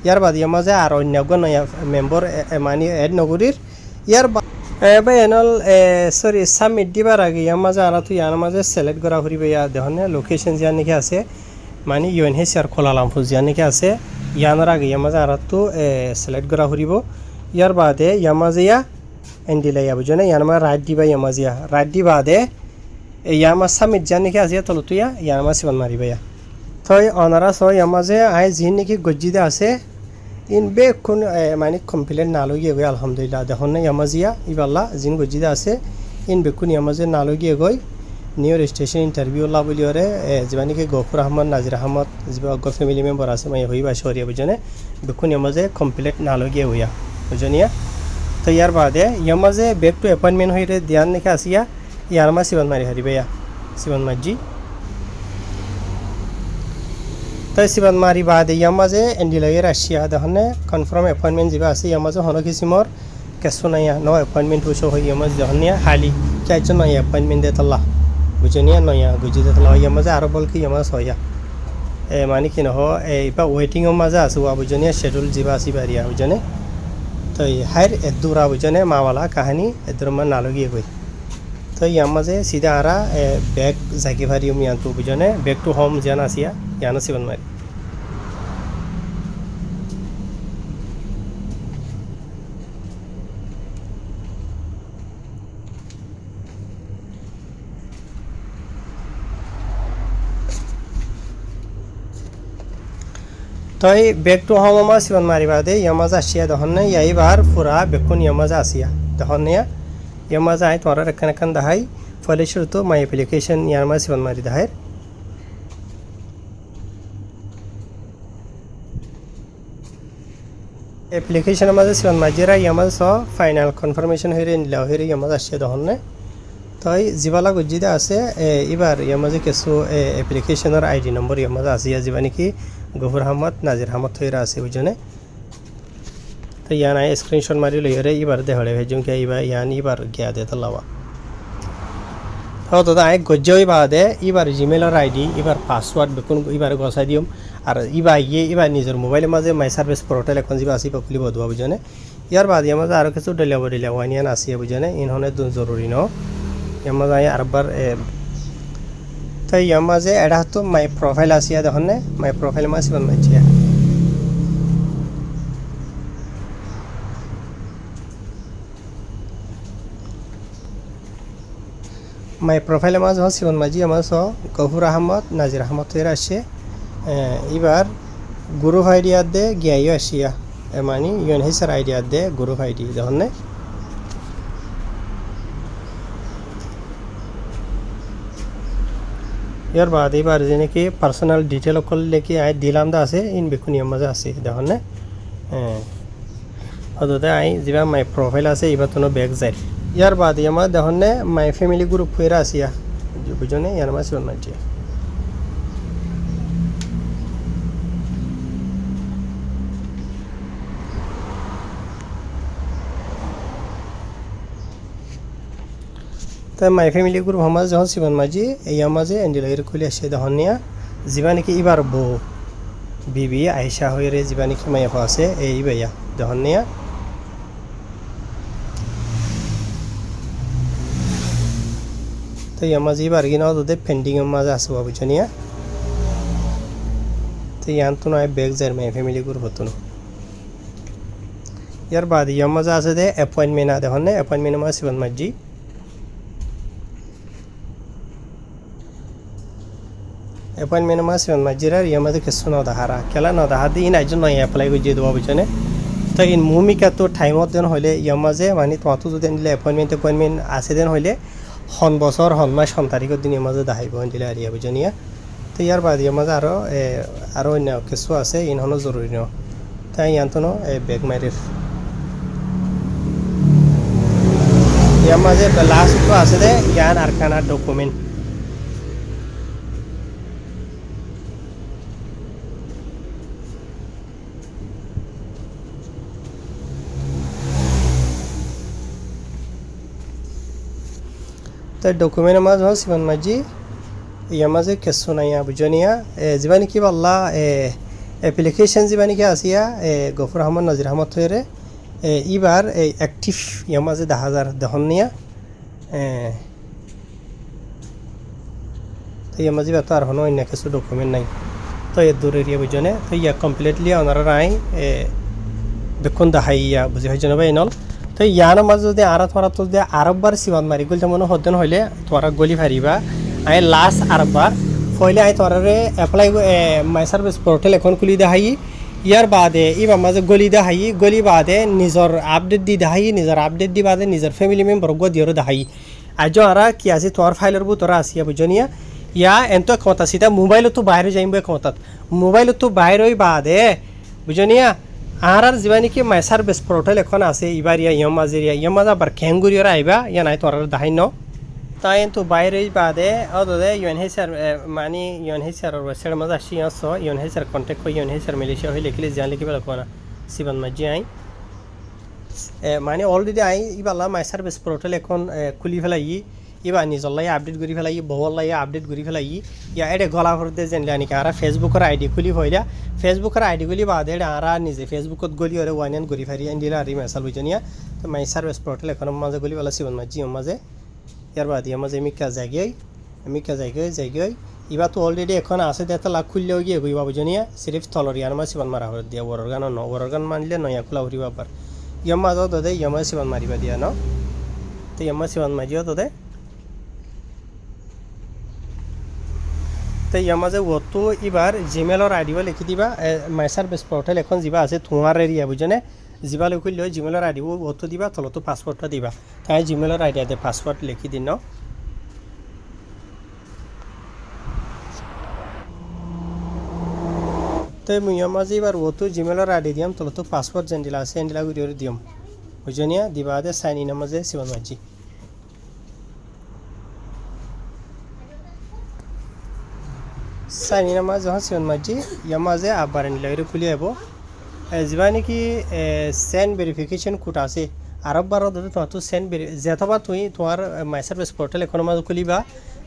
ইয়ার বাদ ইয়ার মাঝে আর অন্য নয়া মেম্বার মানে এড নগরীর ইয়ার বা এনল সরি সাবমিট দিবার আগে ইয়ার মাঝে আর তুই ইয়ার মাঝে সিলেক্ট করা করিবে ইয়া দেখুন লোকেশন জিয়ান নাকি আছে মানে UNHCR কোলালামপুর জিয়ান নাকি আছে ইয়ানোর আগে ইয়ার মাঝে আর তো সিলেক্ট করা করিব ইয়ার বাদে ইয়ার মাঝে ইয়া এন্ডিলা ইয়া বুঝনে ইয়ার মাঝে রাইট দিবা ইয়ার মাঝে ইয়া রাইট দি বাদে ইয়ার মাঝে সাবমিট জিয়ান নাকি আছে তলো তুই ইয়ার মাঝে সিবন মারিবা ইয়া থই অনারা সো ইয়ার মাঝে আই জিন নাকি গজ্জিদা আছে ইন বে কোন মানে কমপ্লেন না লগিয়ে গই আলহামদুলিল্লাহ দেখুন না ইয়ামাজিয়া ইবাল্লা জিন গজিদা আছে ইন বে কোন ইয়ামাজে না লগিয়ে গই নিউ রেজিস্ট্রেশন ইন্টারভিউ লা বলিওরে জিবানি কে গফুর আহমদ নাজির আহমদ জিবা গ ফ্যামিলি মেম্বার আছে মাই হইবা শরিয়া বুঝনে বে কোন ইয়ামাজে কমপ্লিট না লগিয়ে হইয়া বুঝনিয়া তো ইয়ার বাদে ইয়ামাজে ব্যাক টু অ্যাপয়েন্টমেন্ট হইরে ধ্যান নেকে আসিয়া ইয়ার মা সিবন মারি হারিবে ইয়া সিবন মাজি তাই সিবান মারি বাদে ইয়ার মাঝে এন্ডিলাইয়ের আসিয়া দেখনে কনফার্ম অ্যাপয়েন্টমেন্ট যা আছে ইয়ার মাঝে হনো কিসিমর কেসো নাইয়া নো অ্যাপয়েন্টমেন্ট হুসো হই ইয়ার মাঝে দেখনিয়া হালি চাইছো নয় অ্যাপয়েন্টমেন্ট দে তাল্লা বুঝনিয়া নয়া গুজি দে তাল্লা ইয়ার মাঝে আরো বলকি ইয়ার মাঝে হইয়া মানে কি নহ এইবা ওয়েটিংয়ের মাঝে আছে ওয়া বুঝনিয়া শিডিউল যা আসি বারিয়া বুঝনে তো হাইর এদুরা বুঝনে মাওয়ালা কাহিনী এদুর মান নালগিয়ে গই তো ইয়ার মাঝে সিধা আরা ব্যাগ জাগি ভারিও মিয়ান্তু বুঝনে ব্যাক টু হোম জান আসিয়া ইয়ানো সিবন মারি তই ব্যাক টু হোম মা সিবন মারিবা দে ইয়ামাজ আসিয়া দেখুন না এইবার পুরা বেকুন ইয়ামাজ আসিয়া দেখুন না ইয়ামাজ আই তোরা এখান এখান দেখাই ফলে শুরু মাই অ্যাপ্লিকেশন ইয়ার মা সিবন মারি দেখাই অ্যাপ্লিকেশনের মাঝে সিবন মাজিরা ইয়ামাজ স ফাইনাল কনফার্মেশন হইরে নিলা হইরে ইয়ামাজ আসিয়া দেখুন না তই জিবালা গজ্জিদা আছে এবার ইয়ামাজে কিছু অ্যাপ্লিকেশনের আইডি নম্বর ইয়ামাজ আসিয়া যিবা নাকি গফুর আহমদ নাজির আহমদ থইরা আছে বুঝনে তো ইয়ান আই স্ক্রিনশট মারি লইরে এবার দেহলে ভেজুম কে ইয়ান এবার গিয়া দে তলাওয়া তো আই গজ্জই বাদে এবার জিমেইলের আইডি এবার পাসওয়ার্ড বেকুন এবার গসাই দিম আর এবার নিজের মোবাইলের মাঝে মাই সার্ভিস পোর্টাল এখন যা আসি খুলিব দোয়া বুঝনে ইয়ার বাদ ইয়ার মাঝে আরও কিছু ডিলিভারি ইয়ান আসিয়া বুঝনে ইনহনে জরুরি ন ইয়ার মাঝে আই আরবার তো ইয়ার মাঝে এটা তো মাই প্রোফাইল আসিয়া দেখুন না মাই প্রোফাইল মাঝে সিবন মাইছিয়া মাই প্রোফাইলের মাঝে সিবন মাঝি আমার স গফুর আহমদ নাজির আহমদ তৈরি আসছে এবার গ্রুপ আইডিয়া দে গিয়াইও আসিয়া মানে UNHCR আইডিয়া দে গ্রুপ আইডি দেখুন না ইয়ার বাদ এবার যে নাকি পার্সোনাল ডিটেল করলে কি আই দিলাম দা আছে ইন বেকুন ইয়ার মাঝে আছে দেখুন না অতটা আই যা মাই প্রোফাইল আছে এবার তো ব্যাগ যায় ইয়ার বাদ আমার দেখুন না মাই ফ্যামিলি গ্রুপ হয়ে আসিয়া বুঝনে ইয়ার মাঝে সিবন মাঝি তো মাই ফ্যামিলি গ্রুপ আমার যখন সিবন মাঝি ইয়ার মাঝে এন্ডিলাইয়ের খুলে আসে দেখুন নিয়া যা নাকি এবার বউ বিবি আয়সা হয়ে যা নাকি মাই আছে এই ভাইয়া দেখুন নিয়া তো ইয়ার মাঝে এবার কিনা তোদের পেন্ডিংয়ের মাঝে আসবো বুঝনিয়া তো ইয়ান তো নয় ব্যাগ যায় মাই ফ্যামিলি গ্রুপ হতো না ইয়ার বাদ ইয়ার মাঝে আছে দে অ্যাপয়েন্টমেন্ট দেখুন না অ্যাপয়েন্টমেন্টের মাঝে সিবন মাঝি অ্যাপয়েন্টমেন্টের মাঝে সিবন মাঝিরা ইয়ার মাঝে কিছু ন দেখারা কেলা ন দেখা দিয়ে ইন একজন নয় এপ্লাই করে দিয়ে দেওয়া বুঝনে তো ইন ভূমিকা তো টাইমত দেন হইলে ইয়ার মাঝে মানে তোমার যদি দিলে অ্যাপয়েন্টমেন্ট আছে দেন হইলে হন বছর হন মাস হন তারিখের দিনের মাঝে দেখাইব দিলে আর ইয়া বুঝনিয়া তো ইয়ার বাদ ইয়ার মাঝে আরও অন্য কিছু আছে ইনহনো জরুরি ন তাই ইয়ান তো ব্যাগ মারির ইয়ার মাঝে লাস্ট তো আছে দে ইয়ান আরকানা ডকুমেন্ট তো ডকুমেন্টের মাঝে সিমান মাঝি ইয়ার মাঝে কেসো নাই বুঝনিয়া যিবানি কি বললা অ্যাপ্লিকেশন যিবানি কি আসিয়া গফর আহমদ নাজির আহমদ থইরে এবার এই অ্যাক্টিভ ইয়ার মাঝে 10,000 দহন নিয়া তো ইয়ার মাঝে তো আর হনো অন্য কিছু ডকুমেন্ট নাই তো এর দূর এরিয়া বুঝনে তো ইয়া কমপ্লিটলি ওনারা রাই বেকুন দাহাই ইয়া বুঝি হয় জনবা এনল তো ইয়ার মাঝে যদি আর তোরা তো যদি আরববার সিবান মারি গল যেমন হদ্দন হইলে তোরা গলি ফারিবা আই লাস্ট আরববার ফইলে আই তোরারে অ্যাপ্লাই মাই সার্ভিস পোর্টাল এখন খুলি দেখাই ইয়ার বাদে ইবার মাঝে গলি দেখাই গলি বাদে নিজের আপডেট দি দেখাই নিজের আপডেট দি বাদে নিজের ফ্যামিলি মেম্বার দিয়েও দেখাই আজ আর কি আছে তোমার ফাইলের তোরা আসিয়া বুঝনিয়া ইয়া এত ক্ষমতা সেটা মোবাইলত তো বাইরে যাইব ক্ষমতাত মোবাইলত তো বাইরে বাদে বুঝনিয়া আর যা নাকি মাই সার্ভিস পোর্টাল এখন আছে এবার ইয়া মাঝে আবার খেঙ্গুরিওরা আইবা ইয়া নাই তোর দেখাই ন তাই তো বাইরে বাদে অদে ইউএনএইচআর মানে ইউএনএইচআর ওয়েবসাইট মাঝে আসি আস ইউএনএইচআর কন্ট্যাক্ট করে ইউএনএইচআর মালয়েশিয়া হয়ে লিখলে জান লিখে বেলা কোনা সিবান মাঝি আই মানে অলরেডি আই ইবালা মাই সার্ভিস পোর্টাল এখন খুলি ফেলাই ইবা নিজর লাই আপডেট করি ফেলাই বহর লাই আপডেট করি ফেলাই ইয়া এটা গলা ভরতে জানলে নাকি আর ফেসবুকের আইডি খুলি হইলা ফেসবুকের আইডি গুলি বাদে আর নিজে ফেসবুকত গলি হলে ওয়ান গরি ফারি আনদিলা আর মেসাল বুঝনিয়া তো মাই সার্ভিস পোর্টাল এখন মাঝে গলি বলা সিবান মাঝি মাঝে ইয়ার বাদে মাঝে মিকা জায়গায় ইবা তো অলরেডি এখন আছে দেতা লাখ খুললেও গিয়ে গইবা বুঝনিয়া সিরিফ তলরিয়ার মাঝে সিবান মারা হরে দিয়া ওরগান মানলে নয়া খোলা হরিবা আবার ইয়ার মাঝে দে ইয়ার মাঝে সিবান মারিবা দিয়া ন তো ইয়ার মাঝে সিবান মাঝিও দে তো ইয়ার মাঝে তো এবার জিমেলর আইডিও লিখি দিবা মাই সার্ভিস পোর্টাল এখন যা আছে তোমার এরিয়া বুঝনে যা লিখিলে জিমেলর আইডি তো দিবা তলতো পাসওয়ার্ডটা দিবা তাই জিমেলর আইডিয়াতে পাসওয়ার্ড লিখি দিন তো ইয়ার মাঝে এবার তো জিমেলর আইডি দিয়াম তলতো পাসওয়ার্ড যেন দিলা আছে এনদিলা গুড়ি দিম বুঝনিয়া দিবা দে সাইন ইনের মাঝে সিবান মাঝি সাইন ইনের মাঝে যখন সিবান মাঝি ইয়ার মাঝে আবার এনদিলা খুলি যাব যা নাকি সেন্ড ভেরিফিকেশন কোড আছে আরববার তোমার তো সেন্ড যেতবা তুই তোমার মাই সার্ভিস পোর্টাল এখন মাঝে খুলিবা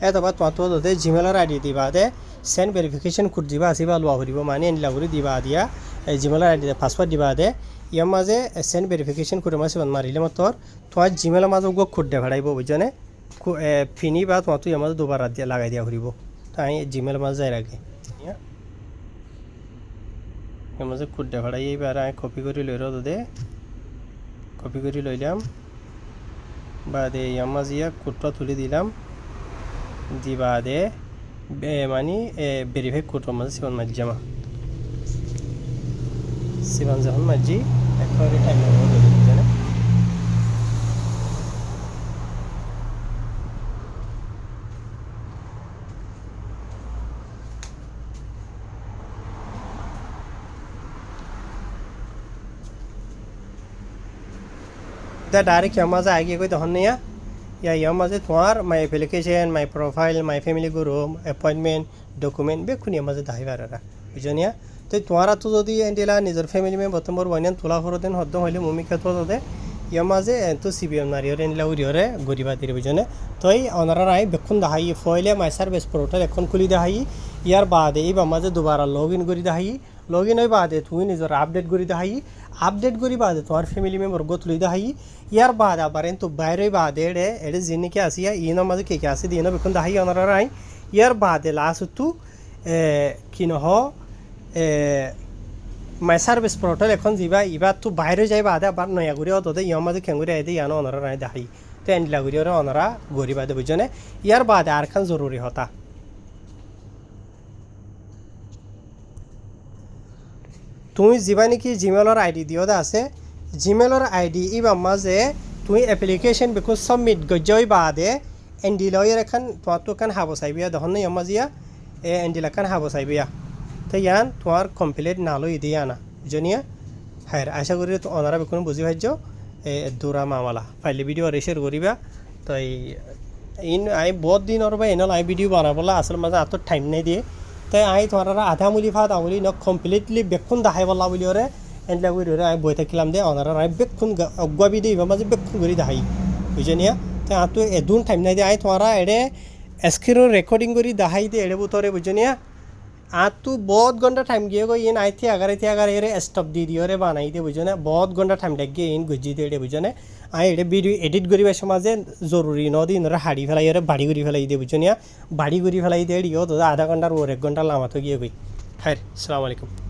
এতবা তোমার তো জিমেলর আইডি দিবা দে সেন্ড ভেরিফিকেশন কোড দিবা আসিবা লোয়া হরিব মানে এনলা করে দিবা দিয়া জিমেলর আইডি পাসওয়ার্ড দিবা দে ইয়ার মাঝে সেন্ড ভেরিফিকেশন কোড মাঝে মারিলে তোর তোমার জিমেলের মাঝে কোড দে ভাড়াইব বুঝনে ফিনি বা তোমার তো ইয়ার মাঝে দুবার রাত দিয়া লাগাই দিয়া হরিব তাই জিমেল মাঝে যাই রাখে এর মাঝে কোড দে ভাড়াই এইবার আমি কপি করে লই দে কপি করে লইলাম বাদে ইয়ার মাঝে কোডটা তুলে দিলাম দিবা দে মানে ভেরিফাই কোডের মাঝে সিবান মাঝি জামা সিবান যখন মাঝি একেবারে টাইম জানে डायरेक्ट यहाँ माजे आगे कोई दहन नहीं या यहाँ माजे तुम्हार my application my profile my family group appointment document बेखुन यहाँ माजे दाही बारा बुझनिया तो तुम्हारा तो जो एंडिला निजर फैमिली में बतम्बर वानियान तुला फरदेन हद्द हइले मुमी खेत दे यहाँ माजे तो सीबीएम नारियर एंडिला उरियरे गरीबा तीर बुझने तो ओनारा राय बेखुन दाहाई फइले माई सार्विस पोर्टल এখন খুলি দাহাই ইয়ার বাদে এইবার মাঝে দুবারা লগ ইন করি দাহাই লগ ইন হয়ে বাদে তুই নিজের আপডেট করি দাহাই আপডেট করি বাদে তোমার ফ্যামিলি মেম্বার গো তুলি দাহাই ইয়ার বাদ আবার তো বাইরে বাদে এডে জিনিকে আসিয়া ইনো মাঝে কে আসি দিন বেকুন দাহাই ওনারা রাই ইয়ার বাদে লাস্ট তু কি নহ মাই সার্ভিস পোর্টাল এখন যা এবার তো বাইরে যাই বাদে আবার নয়া ঘুরে অতদে ইয়ার মাঝে খেঙ্গুরি আইদে ইয়ানো ওনারা রাই দাহাই তো এন্ডিলা ঘুরি ওনারা গরি বাদে বুঝনে ইয়ার বাদে আর খান জরুরি হতা তুমি যা নাকি জিমেলর আইডি দিও আছে জিমেলর আইডি এবার মাঝে তুমি অ্যাপ্লিকেশন বেকু সাবমিট গজ্জই বাদে এন্ডিলয়ের এখান তোমার তো এখান হাবো চাইবিয়া তখন ইয়ার মাঝিয়া এন্ডিলা খান হাবো চাইবিয়া তো ইয়ান তোমার কমপ্লিট না লই দিয়ে আনা বুঝনিয়া হ্যাঁ আশা করি তো ওনারা বেকুন বুঝি ভাজ্য দৌৰা মামালা ফাইলে ভিডিঅ' আৰু শ্বেয়াৰ কৰিবা তো ইন আই বহুত দিন আৰু এনেল আই ভিডিঅ' বনাবলৈ আচল মাজে হাতত টাইম নাই দিয়ে তাই আই তোমার আধা মুলি ফাঁদ আমলি ন কমপ্লিটলি বেকুন দেখাই পারলা বলি ওরে এনলা করে ওরে আই বই থাকিলাম দে অনারা আই বেকুন অগুয়াবি দিয়ে মাঝে বেকুন করে দেখাই বুঝে নিয়া তাই আতো এদুন টাইম নাই দিয়ে আই তোমার এড়ে স্ক্রিনও রেকর্ডিং করে দেখাই দিয়ে এড়ে বুতরে বুঝে নিয়া আতো বহুত ঘন্টা টাইম গিয়ে গো ইন আই থি আগার এরে স্টপ দি দিয়ে ওরে বানাই দিয়ে বুঝে না বহুত ঘন্টা টাইম লাগে ইন গুজি দিয়ে এড়ে বুঝে না আই এড়ে ভিডিও এডিট করিবার সমাজে জরুরি নদী নরা হাড়ি ফেলাই এরে বাড়ি করে ফেলাই দিয়ে বুঝে নিয়া বাড়ি করে ফেলাই দিয়ে এড়িও তো আধা ঘন্টার ওর 1 ঘন্টা লামাতো গিয়ে গই হ্যাঁ আসসালামু আলাইকুম